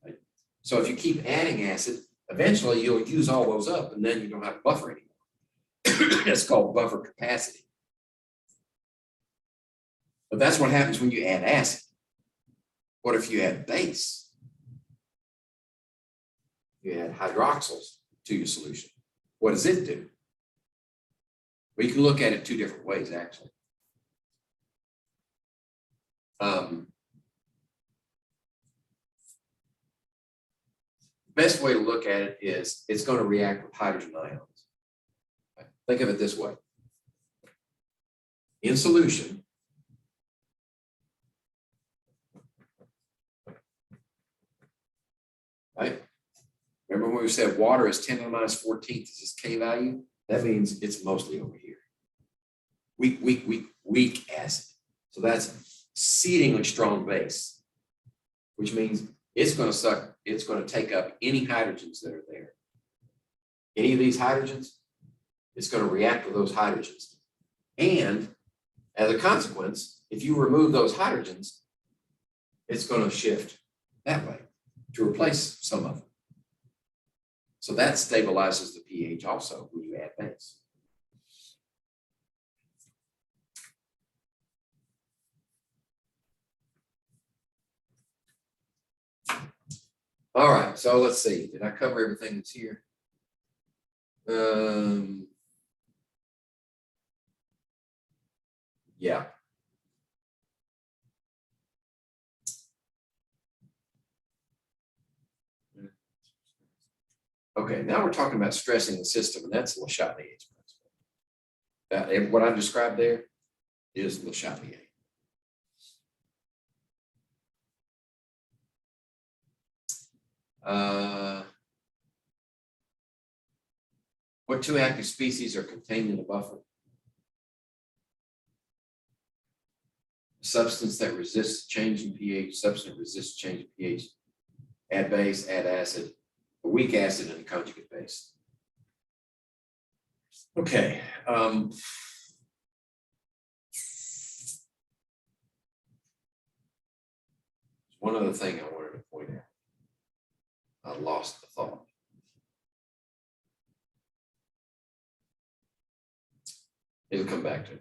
Right? So if you keep adding acid, eventually you'll use all those up, and then you don't have a buffer anymore. That's called buffer capacity. But that's what happens when you add acid. What if you add base? You add hydroxyls to your solution. What does it do? Well, you can look at it two different ways, actually. Best way to look at it is it's going to react with hydrogen ions. Think of it this way. In solution, right? Remember when we said water is 10 to the minus 14th is its K value? That means it's mostly over here. Weak acid. So that's exceedingly strong base, which means it's going to take up any hydrogens that are there. Any of these hydrogens, it's going to react with those hydrogens. And as a consequence, if you remove those hydrogens, it's going to shift that way to replace some of them. So that stabilizes the pH also when you add base. All right, so let's see. Did I cover everything that's here? Yeah. Okay, now we're talking about stressing the system, and that's Le Chatelier's principle. What I described there is Le Chatelier. What two active species are contained in a buffer? A substance that resists change in pH, substance that resists change in pH, add base, add acid, a weak acid, and a conjugate base. Okay. One other thing I wanted to point out. I lost the thought. It'll come back to me.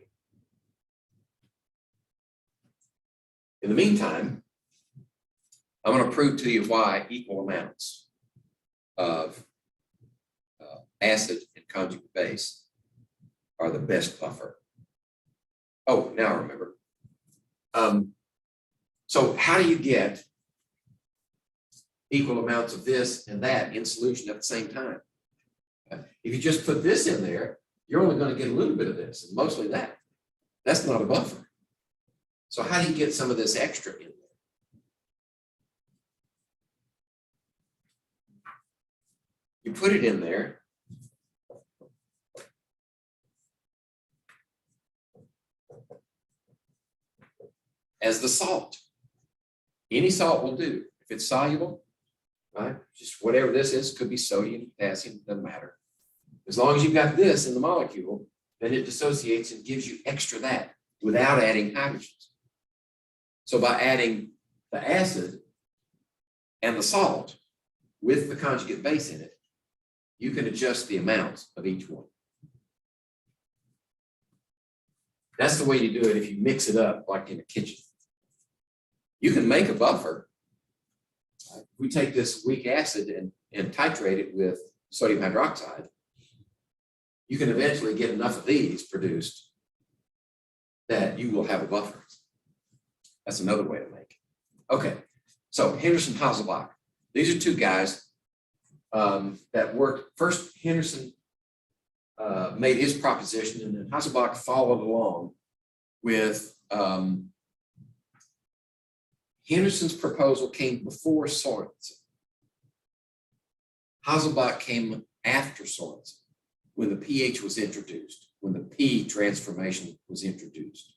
In the meantime, I'm going to prove to you why equal amounts of acid and conjugate base are the best buffer. Oh, now I remember. So how do you get equal amounts of this and that in solution at the same time? If you just put this in there, you're only going to get a little bit of this and mostly that. That's not a buffer. So how do you get some of this extra in there? You put it in there. As the salt. Any salt will do. If it's soluble, right? Just whatever this is, could be sodium, potassium, doesn't matter. As long as you've got this in the molecule, then it dissociates and gives you extra that without adding hydrogens. So by adding the acid and the salt with the conjugate base in it, you can adjust the amounts of each one. That's the way you do it if you mix it up like in a kitchen. You can make a buffer. We take this weak acid and titrate it with sodium hydroxide. You can eventually get enough of these produced that you will have a buffer. That's another way to make it. Okay, so Henderson, Hasselbalch. These are two guys that worked. First, Henderson made his proposition, and then Hasselbalch followed along with Henderson's proposal came before Sorensen. Hasselbalch came after Sorensen when the pH was introduced, when the P transformation was introduced.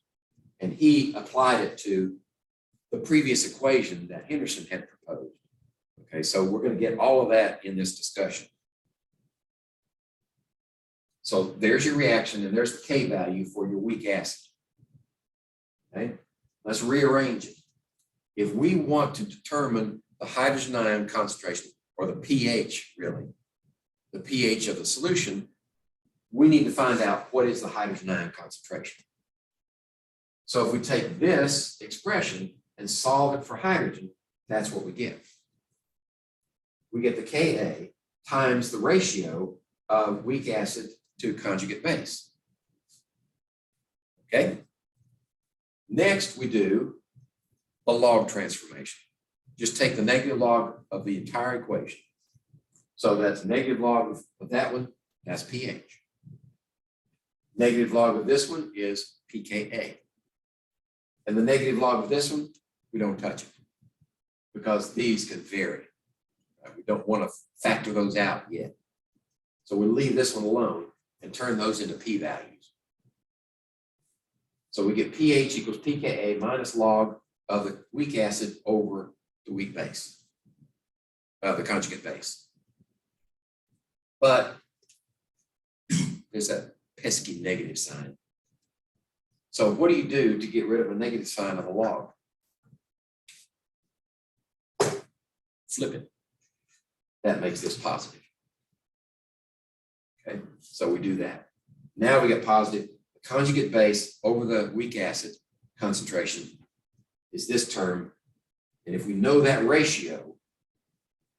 And he applied it to the previous equation that Henderson had proposed. Okay, so we're going to get all of that in this discussion. So there's your reaction, and there's the K value for your weak acid. Okay, let's rearrange it. If we want to determine the hydrogen ion concentration, or the pH really, the pH of the solution, we need to find out what is the hydrogen ion concentration. So if we take this expression and solve it for hydrogen, that's what we get. We get the Ka times the ratio of weak acid to conjugate base. Okay. Next, we do a log transformation. Just take the negative log of the entire equation. So that's negative log of that one, that's pH. Negative log of this one is pKa. And the negative log of this one, we don't touch it because these could vary. We don't want to factor those out yet. So we'll leave this one alone and turn those into p-values. So we get pH equals pKa minus log of the weak acid over the weak base, the conjugate base. But there's that pesky negative sign. So what do you do to get rid of a negative sign of a log? Flip it. That makes this positive. Okay, so we do that. Now we get positive. The conjugate base over the weak acid concentration is this term. And if we know that ratio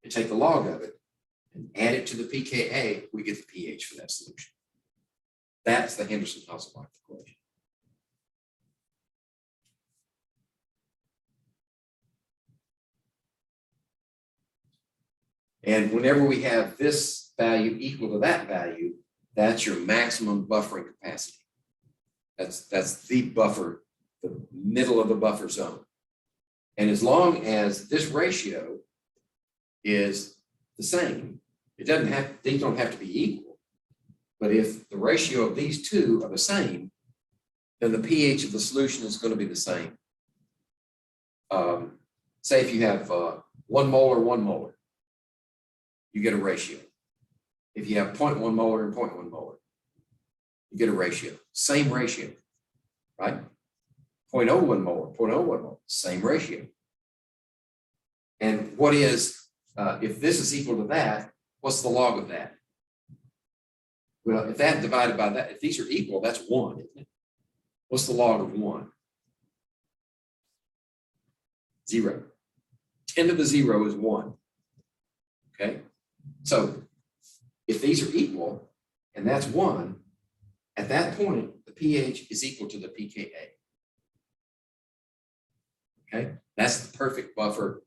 and take the log of it and add it to the pKa, we get the pH for that solution. That's the Henderson-Hasselbalch equation. And whenever we have this value equal to that value, that's your maximum buffering capacity. That's the buffer, the middle of the buffer zone. And as long as this ratio is the same, it doesn't have, these don't have to be equal. But if the ratio of these two are the same, then the pH of the solution is going to be the same. Say if you have 1 molar, 1 molar, you get a ratio. If you have 0.1 molar and 0.1 molar, you get a ratio. Same ratio, right? 0.01 molar, 0.01 molar, same ratio. And what is, if this is equal to that, what's the log of that? Well, if that divided by that, if these are equal, that's 1, isn't it? What's the log of 1? 0. 10 to the 0 is 1. Okay? So if these are equal, and that's 1, at that point, the pH is equal to the pKa. Okay? That's the perfect buffer.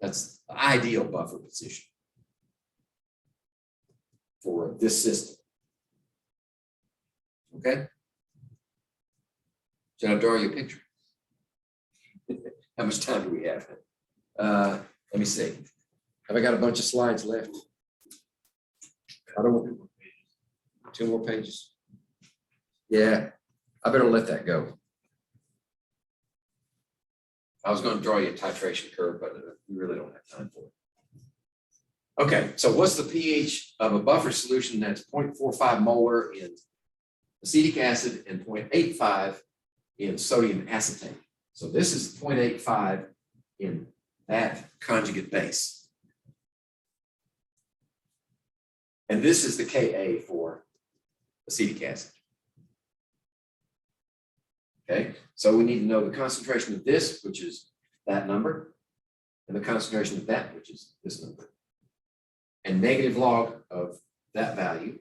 That's the ideal buffer position for this system. Okay? Should I draw you a picture? How much time do we have? Let me see. Have I got a bunch of slides left? I don't want 2 more pages. Yeah, I better let that go. I was going to draw you a titration curve, but we really don't have time for it. Okay, so what's the pH of a buffer solution that's 0.45 molar in acetic acid and 0.85 in sodium acetate? So this is 0.85 in that conjugate base. And this is the Ka for acetic acid. Okay, so we need to know the concentration of this, which is that number, and the concentration of that, which is this number, and negative log of that value.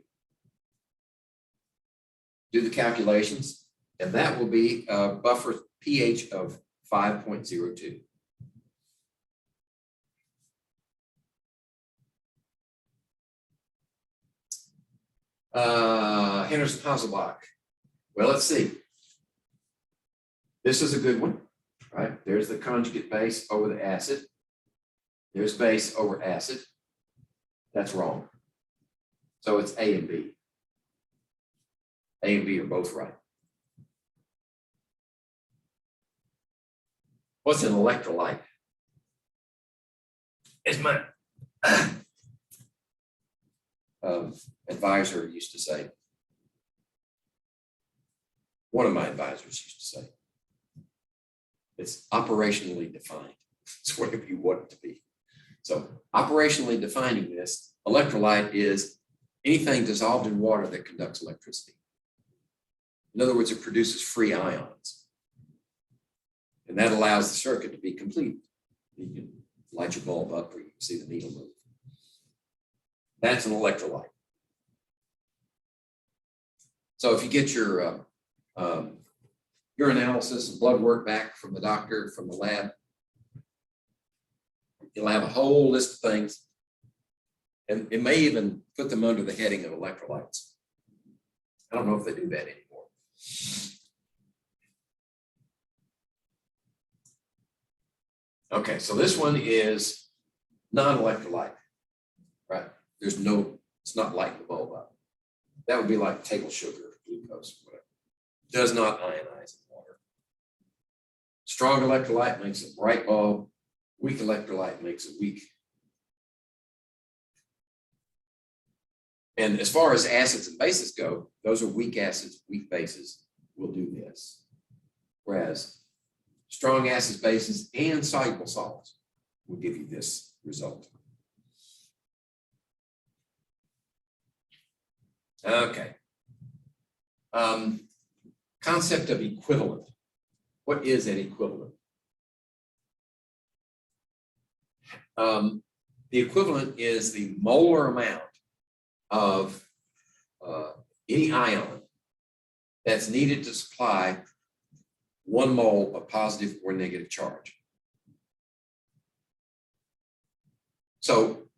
Do the calculations, and that will be a buffer pH of 5.02. Henderson-Hasselbalch. Well, let's see. This is a good one, right? There's the conjugate base over the acid. There's base over acid. That's wrong. So it's A and B. A and B are both right. What's an electrolyte? As my advisor used to say, one of my advisors used to say, it's operationally defined. It's whatever you want it to be. So operationally defining this, electrolyte is anything dissolved in water that conducts electricity. In other words, it produces free ions. And that allows the circuit to be complete. You can light your bulb up or you can see the needle move. That's an electrolyte. So if you get your urinalysis and blood work back from the doctor, from the lab, you'll have a whole list of things. And it may even put them under the heading of electrolytes. I don't know if they do that anymore. Okay, so this one is non-electrolyte, right? There's no, it's not lighting the bulb up. That would be like table sugar, glucose, whatever. Does not ionize in water. Strong electrolyte makes a bright bulb. Weak electrolyte makes it weak. And as far as acids and bases go, those are weak acids, weak bases will do this. Whereas strong acids, bases, and soluble salts will give you this result. Okay. Concept of equivalent. What is an equivalent? The equivalent is the molar amount of any ion that's needed to supply 1 mole of positive or negative charge. So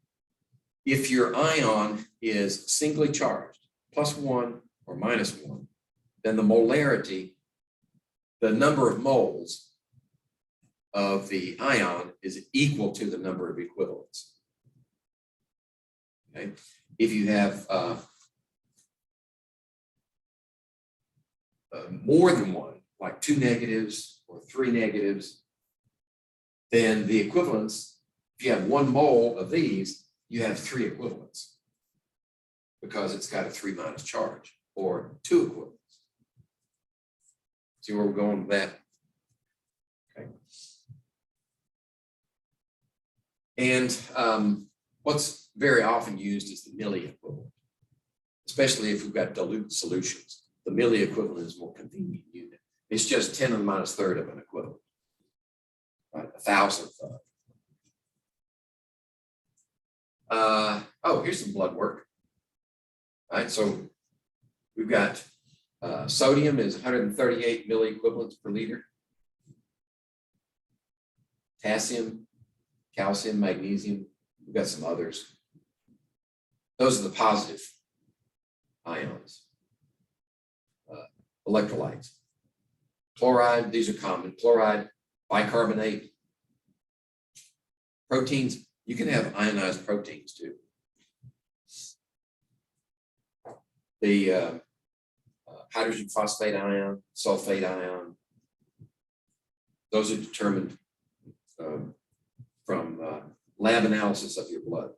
if your ion is singly charged, +1 or -1, then the molarity, the number of moles of the ion is equal to the number of equivalents. Okay. If you have more than one, like 2 negatives or 3 negatives, then the equivalents, if you have 1 mole of these, you have 3 equivalents because it's got a 3- charge or 2 equivalents. See where we're going with that? Okay. And what's very often used is the milli equivalent, especially if we've got dilute solutions. The milli equivalent is more convenient unit. It's just 10 to the -3 of an equivalent, right? 1,000th of. Oh, here's some blood work. All right, so we've got sodium is 138 milliequivalents per liter. Potassium, calcium, magnesium, we've got some others. Those are the positive ions. Electrolytes. Chloride, these are common. Chloride, bicarbonate. Proteins, you can have ionized proteins too. The hydrogen phosphate ion, sulfate ion, those are determined from lab analysis of your blood.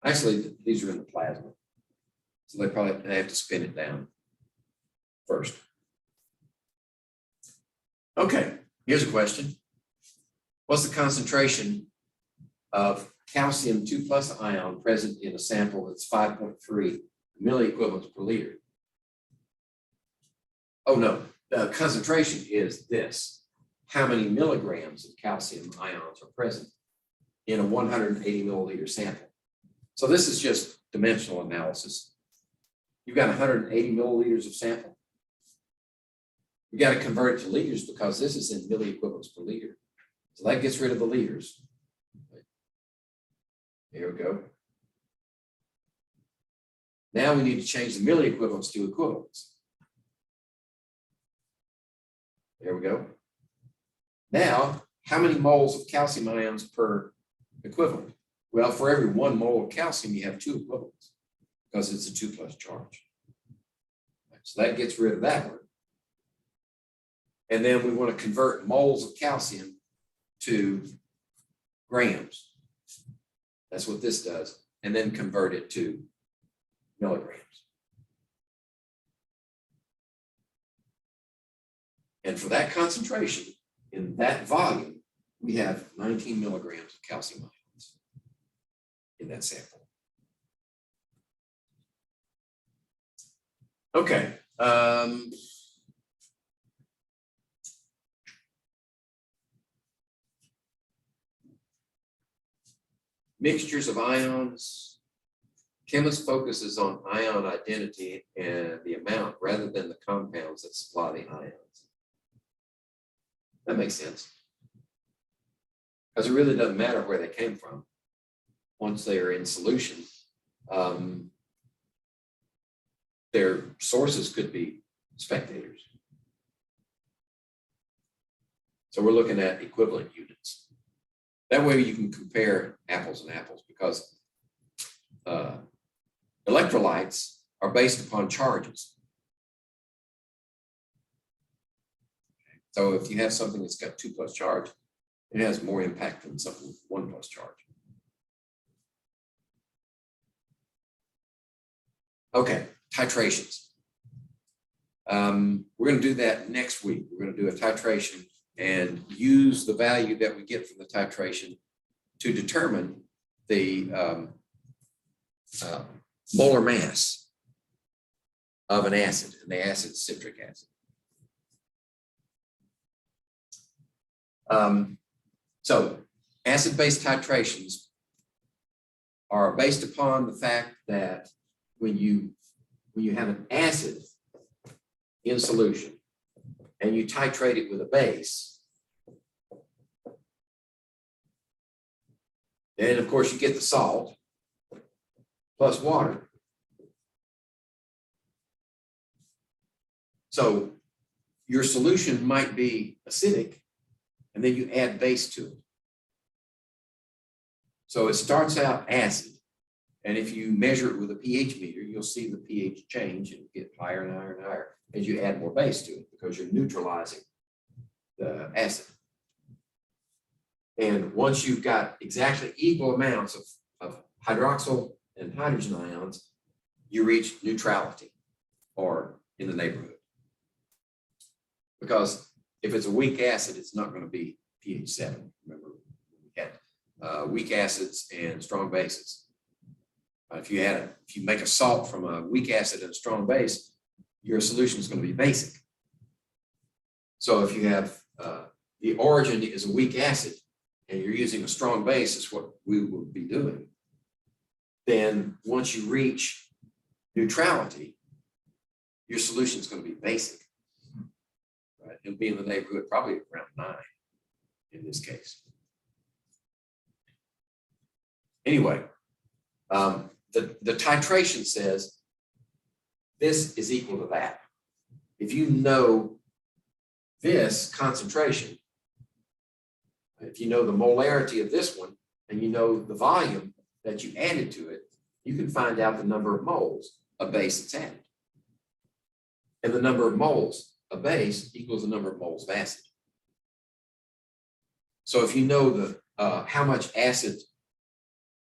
Actually, these are in the plasma, so they have to spin it down first. Okay, here's a question. What's the concentration of calcium 2+ ion present in a sample that's 5.3 milliequivalents per liter? Oh no, the concentration is this. How many milligrams of calcium ions are present in a 180 milliliter sample? So this is just dimensional analysis. You've got 180 milliliters of sample. We got to convert it to liters because this is in milliequivalents per liter. So that gets rid of the liters. There we go. Now we need to change the milliequivalents to equivalents. There we go. Now, how many moles of calcium ions per equivalent? Well, for every 1 mole of calcium, you have 2 equivalents because it's a 2+ charge. So that gets rid of that one. And then we want to convert moles of calcium to grams. That's what this does. And then convert it to milligrams. And for that concentration, in that volume, we have 19 milligrams of calcium ions in that sample. Okay. Mixtures of ions. Chemist focuses on ion identity and the amount rather than the compounds that supply the ions. That makes sense. Because it really doesn't matter where they came from. Once they are in solution, their sources could be spectators. So we're looking at equivalent units. That way you can compare apples and apples, because electrolytes are based upon charges. So if you have something that's got 2+ charge, it has more impact than something with 1+ charge. Okay, titrations. We're going to do that next week. We're going to do a titration and use the value that we get from the titration to determine the molar mass of an acid, and the acid is citric acid. So acid-base titrations are based upon the fact that when you have an acid in solution and you titrate it with a base, then of course you get the salt plus water. So your solution might be acidic, and then you add base to it. So it starts out acid, and if you measure it with a pH meter, you'll see the pH change and get higher and higher and higher as you add more base to it, because you're neutralizing the acid. And once you've got exactly equal amounts of hydroxyl and hydrogen ions, you reach neutrality, or in the neighborhood. Because if it's a weak acid, it's not going to be pH 7. Remember, we had weak acids and strong bases. If you make a salt from a weak acid and a strong base, your solution is going to be basic. So if you have the origin is a weak acid and you're using a strong base, is what we will be doing, then once you reach neutrality, your solution is going to be basic. Right? It'll be in the neighborhood, probably around 9 in this case. Anyway, the titration says this is equal to that. If you know this concentration, if you know the molarity of this one, and you know the volume that you added to it, you can find out the number of moles of base that's added. And the number of moles of base equals the number of moles of acid. So if you know the how much acid,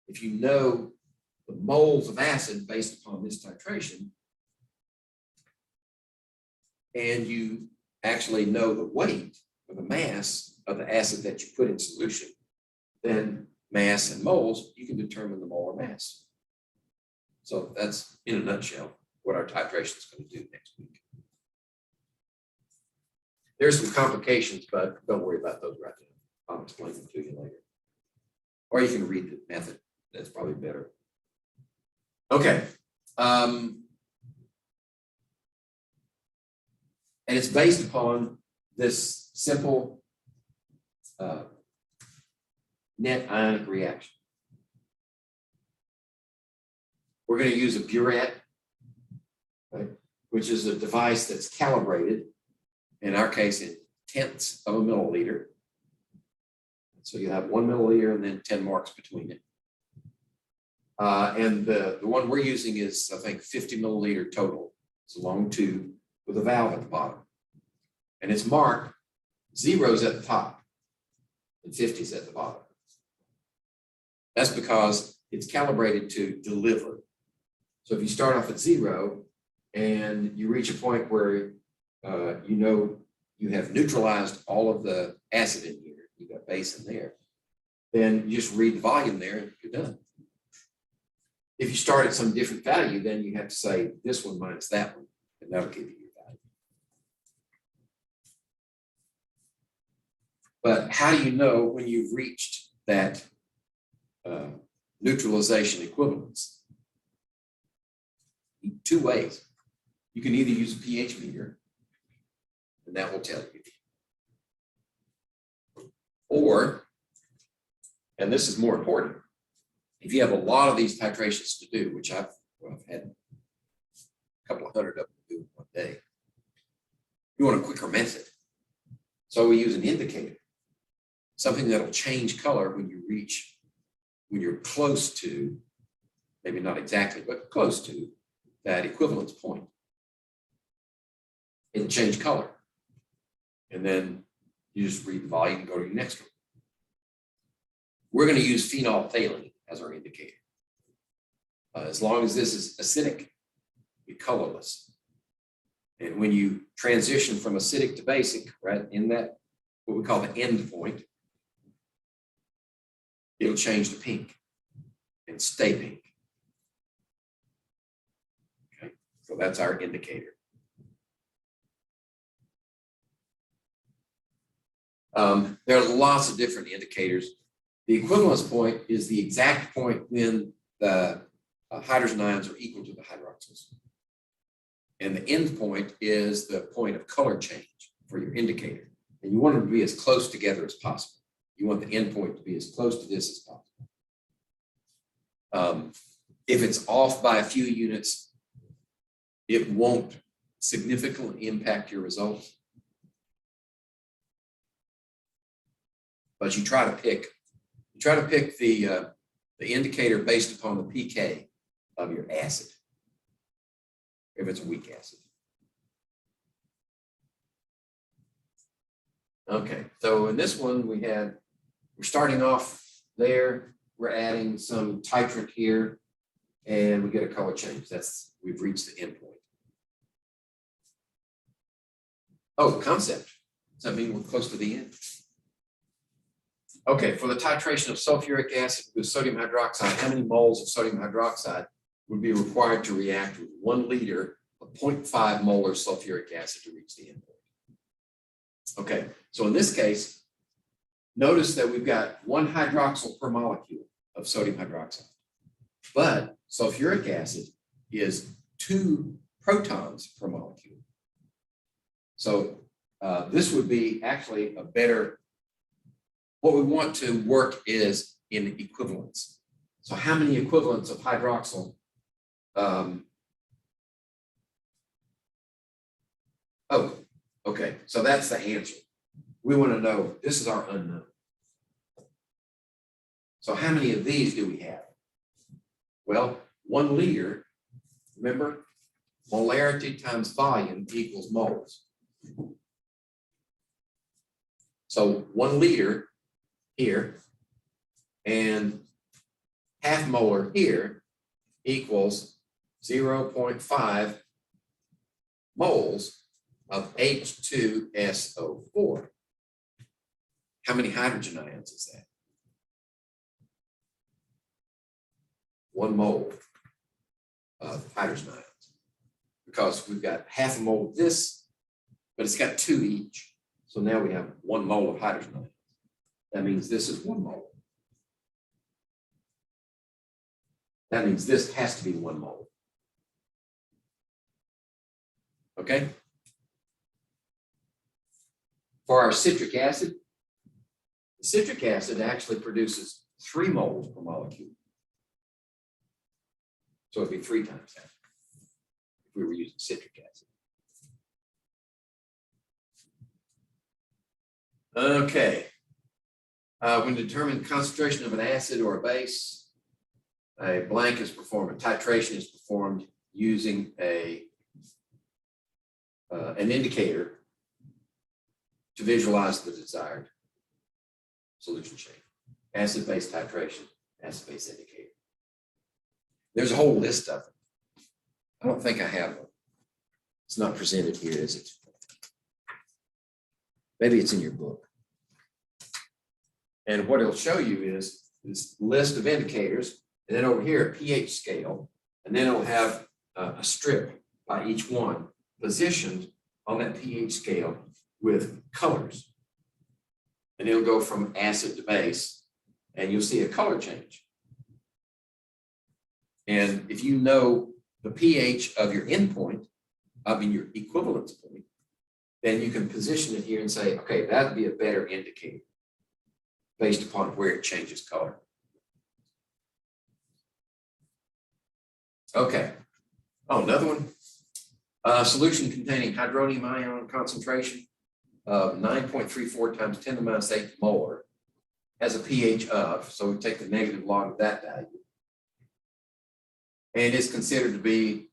if you know the moles of acid based upon this titration, and you actually know the weight or the mass of the acid that you put in solution, then mass and moles, you can determine the molar mass. So that's, in a nutshell, what our titration is going to do next week. There's some complications, but don't worry about those right now. I'll explain them to you later. Or you can read the method. That's probably better. Okay. And it's based upon this simple net ionic reaction. We're going to use a burette, right, which is a device that's calibrated, in our case, in tenths of a milliliter. So you have 1 milliliter and then 10 marks between it. And the one we're using is, I think, 50 milliliter total. It's a long tube with a valve at the bottom. And it's marked 0 is at the top and 50 is at the bottom. That's because it's calibrated to deliver. So if you start off at 0 and you reach a point where you know you have neutralized all of the acid in here, you've got base in there, then you just read the volume there and you're done. If you start at some different value, then you have to say this one minus that one, and that'll give you your value. But how do you know when you've reached that neutralization equivalence? Two ways. You can either use a pH meter, and that will tell you. Or, and this is more important, if you have a lot of these titrations to do, which I've had a couple of hundred of them to do in one day, you want a quicker method. So we use an indicator, something that'll change color when you're close to, maybe not exactly, but close to that equivalence point. It'll change color. And then you just read the volume and go to your next one. We're going to use phenolphthalein as our indicator. As long as this is acidic, it's colorless. And when you transition from acidic to basic, right, in that, what we call the end point, it'll change to pink and stay pink. Okay, so that's our indicator. There are lots of different indicators. The equivalence point is the exact point when the hydrogen ions are equal to the hydroxyls. And the end point is the point of color change for your indicator. And you want them to be as close together as possible. You want the end point to be as close to this as possible. If it's off by a few units, it won't significantly impact your results. But you try to pick the indicator based upon the pK of your acid, if it's a weak acid. Okay, so in this one we're starting off there, we're adding some titrant here, and we get a color change. We've reached the end point. Oh, concept. Does that mean we're close to the end? Okay, for the titration of sulfuric acid with sodium hydroxide, how many moles of sodium hydroxide would be required to react with 1 liter of 0.5 molar sulfuric acid to reach the end point? Okay, so in this case, notice that we've got 1 hydroxyl per molecule of sodium hydroxide, but sulfuric acid is 2 protons per molecule. So this would be actually a better. What we want to work is in equivalence. So how many equivalents of hydroxyl? Oh, okay. So that's the answer. We want to know, this is our unknown. So how many of these do we have? Well, 1 liter, remember, molarity times volume equals moles. So 1 liter here and half molar here equals 0.5 moles of H2SO4. How many hydrogen ions is that? 1 mole of hydrogen ions, because we've got half a mole of this, but it's got 2 each. So now we have 1 mole of hydrogen ions. That means this is 1 mole. That means this has to be 1 mole. Okay? For our citric acid, the citric acid actually produces 3 moles per molecule. So it'd be 3 times that if we were using citric acid. Okay. When determining the concentration of an acid or a base, a blank is performed. A titration is performed using an indicator to visualize the desired solution shape. Acid-base titration, acid-base indicator. There's a whole list of them. I don't think I have them. It's not presented here, is it? Maybe it's in your book. And what it'll show you is this list of indicators, and then over here, a pH scale, and then it'll have a strip by each one positioned on that pH scale with colors. And it'll go from acid to base, and you'll see a color change. And if you know the pH of your endpoint, your equivalence point, then you can position it here and say, okay, that'd be a better indicator based upon where it changes color. Okay. Oh, another one. Solution containing hydronium ion concentration of 9.34 times 10 to the minus 8 molar has a pH of, so we take the negative log of that value, and is considered to be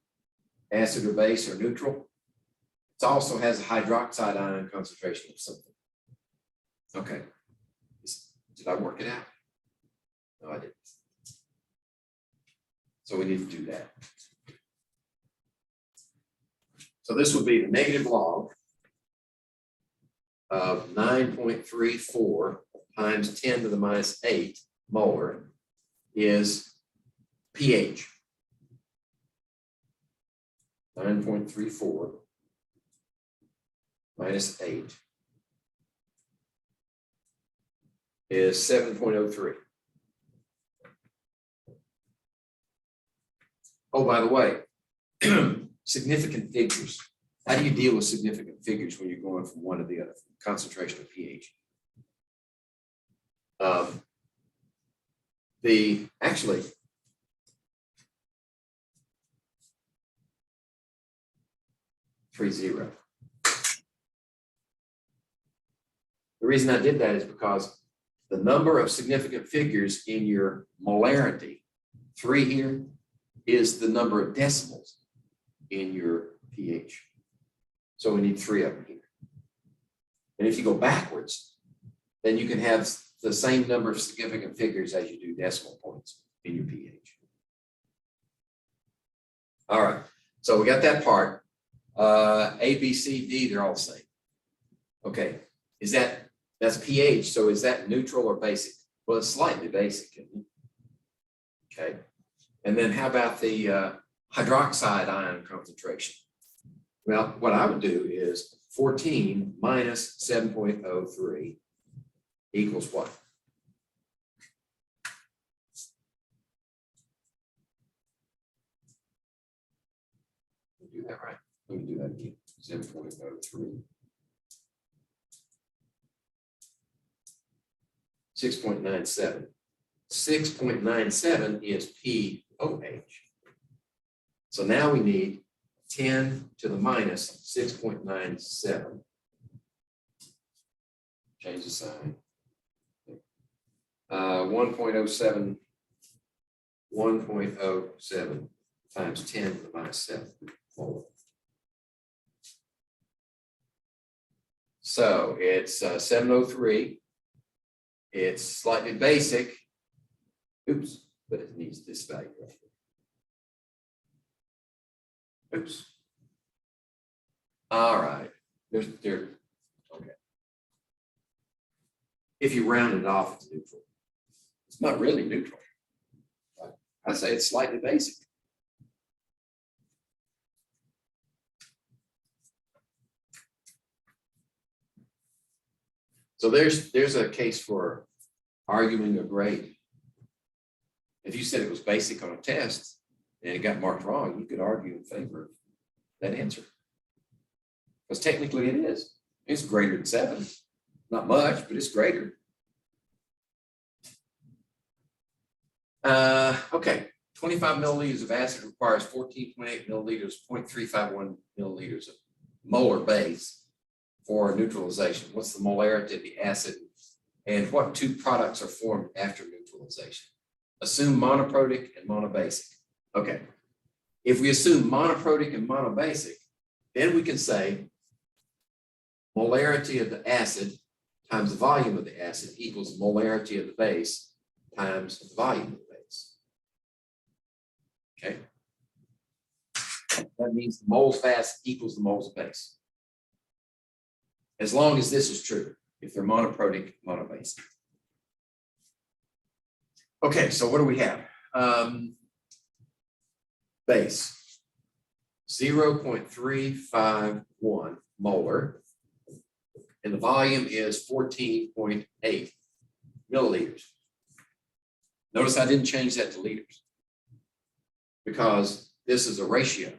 acid or base or neutral. It also has a hydroxide ion concentration of something. Okay. Did I work it out? No, I didn't. So we need to do that. So this would be the negative log of 9.34 times 10 to the minus 8 molar is pH. 9.34 minus 8 is 7.03. Oh, by the way, significant figures. How do you deal with significant figures when you're going from one to the other, concentration of pH? Actually, three zero. The reason I did that is because the number of significant figures in your molarity, 3 here, is the number of decimals in your pH. So we need 3 of them here. And if you go backwards, then you can have the same number of significant figures as you do decimal points in your pH. All right, so we got that part. A, B, C, D, they're all the same. Okay, that's pH, so is that neutral or basic? Well, it's slightly basic, isn't it? Okay, and then how about the hydroxide ion concentration? Well, what I would do is 14 minus 7.03 equals what? Let me do that right. Let me do that again. 7.03. 6.97. 6.97 is POH. So now we need 10 to the minus 6.97. Change the sign. 1.07 times 10 to the minus 7 molar. So it's 703. It's slightly basic. Oops, but it needs this value right here. Oops. All right. There's okay. If you round it off, it's neutral. It's not really neutral. I say it's slightly basic. So there's a case for arguing a grade. If you said it was basic on a test and it got marked wrong, you could argue in favor of that answer. Because technically it is. It's greater than 7. Not much, but it's greater. Okay, 25 milliliters of acid requires 14.8 milliliters, 0.351 milliliters of molar base for neutralization. What's the molarity of the acid? And what 2 products are formed after neutralization? Assume monoprotic and monobasic. Okay, if we assume monoprotic and monobasic, then we can say molarity of the acid times the volume of the acid equals molarity of the base times the volume of the base. Okay. That means the moles of acid equals the moles of base. As long as this is true, if they're monoprotic, monobase. Okay, so what do we have? Base 0.351 molar, and the volume is 14.8 milliliters. Notice I didn't change that to liters because this is a ratio,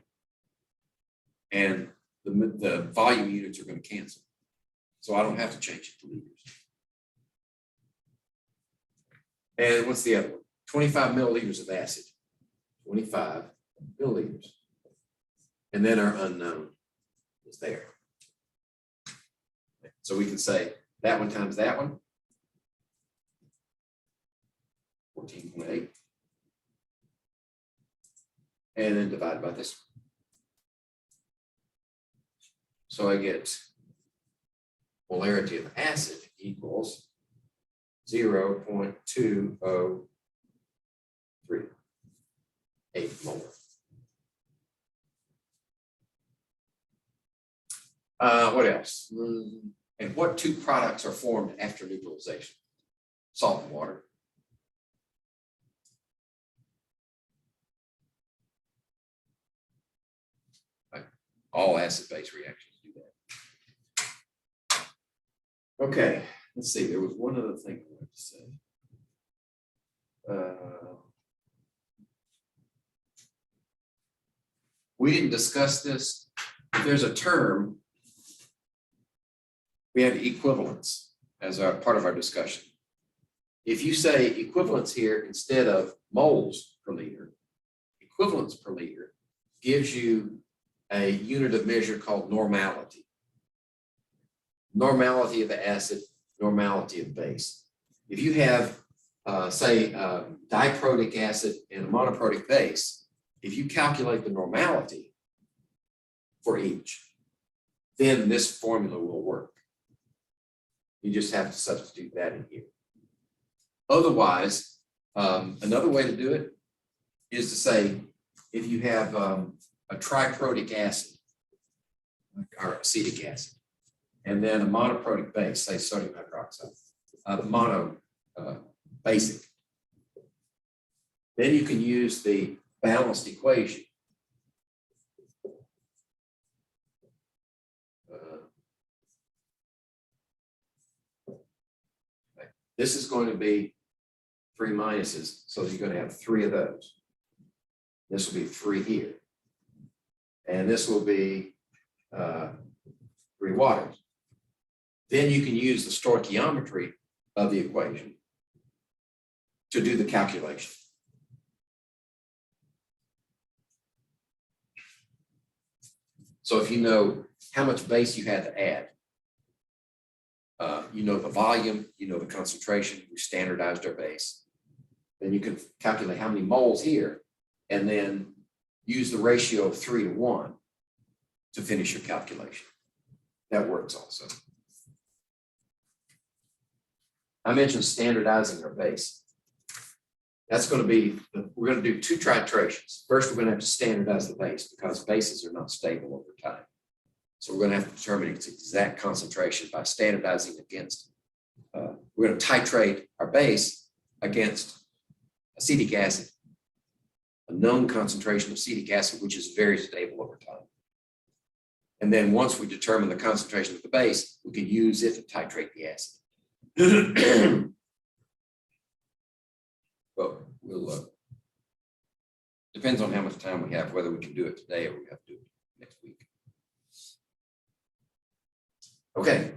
and the volume units are going to cancel. So I don't have to change it to liters. And what's the other one? 25 milliliters of acid. 25 milliliters. And then our unknown is there. So we can say that one times that one. 14.8. And then divide by this one. So I get molarity of acid equals 0.2038 molar. What else? And what two products are formed after neutralization? Salt and water. Right. All acid-base reactions do that. Okay, let's see. There was one other thing I wanted to say. We didn't discuss this. There's a term. We have equivalence as our part of our discussion. If you say equivalence here instead of moles per liter, equivalence per liter gives you a unit of measure called normality. Normality of the acid, normality of base. If you have, say, diprotic acid and a monoprotic base, if you calculate the normality for each, then this formula will work. You just have to substitute that in here. Otherwise, another way to do it is to say, if you have a triprotic acid, or acetic acid, and then a monoprotic base, say sodium hydroxide, basic, then you can use the balanced equation. This is going to be 3 minuses, so you're going to have 3 of those. This will be 3 here. And this will be 3 waters. Then you can use the stoichiometry of the equation to do the calculation. So if you know how much base you had to add, you know the volume, you know the concentration, we standardized our base. Then you can calculate how many moles here, and then use the ratio of 3 to 1 to finish your calculation. That works also. I mentioned standardizing our base. That's going to be, we're going to do 2 titrations. First, we're going to have to standardize the base because bases are not stable over time. So we're going to have to determine its exact concentration by standardizing against, we're going to titrate our base against acetic acid, a known concentration of acetic acid, which is very stable over time. And then once we determine the concentration of the base, we can use it to titrate the acid. Well, we'll, depends on how much time we have, whether we can do it today or we have to do it next week. Okay,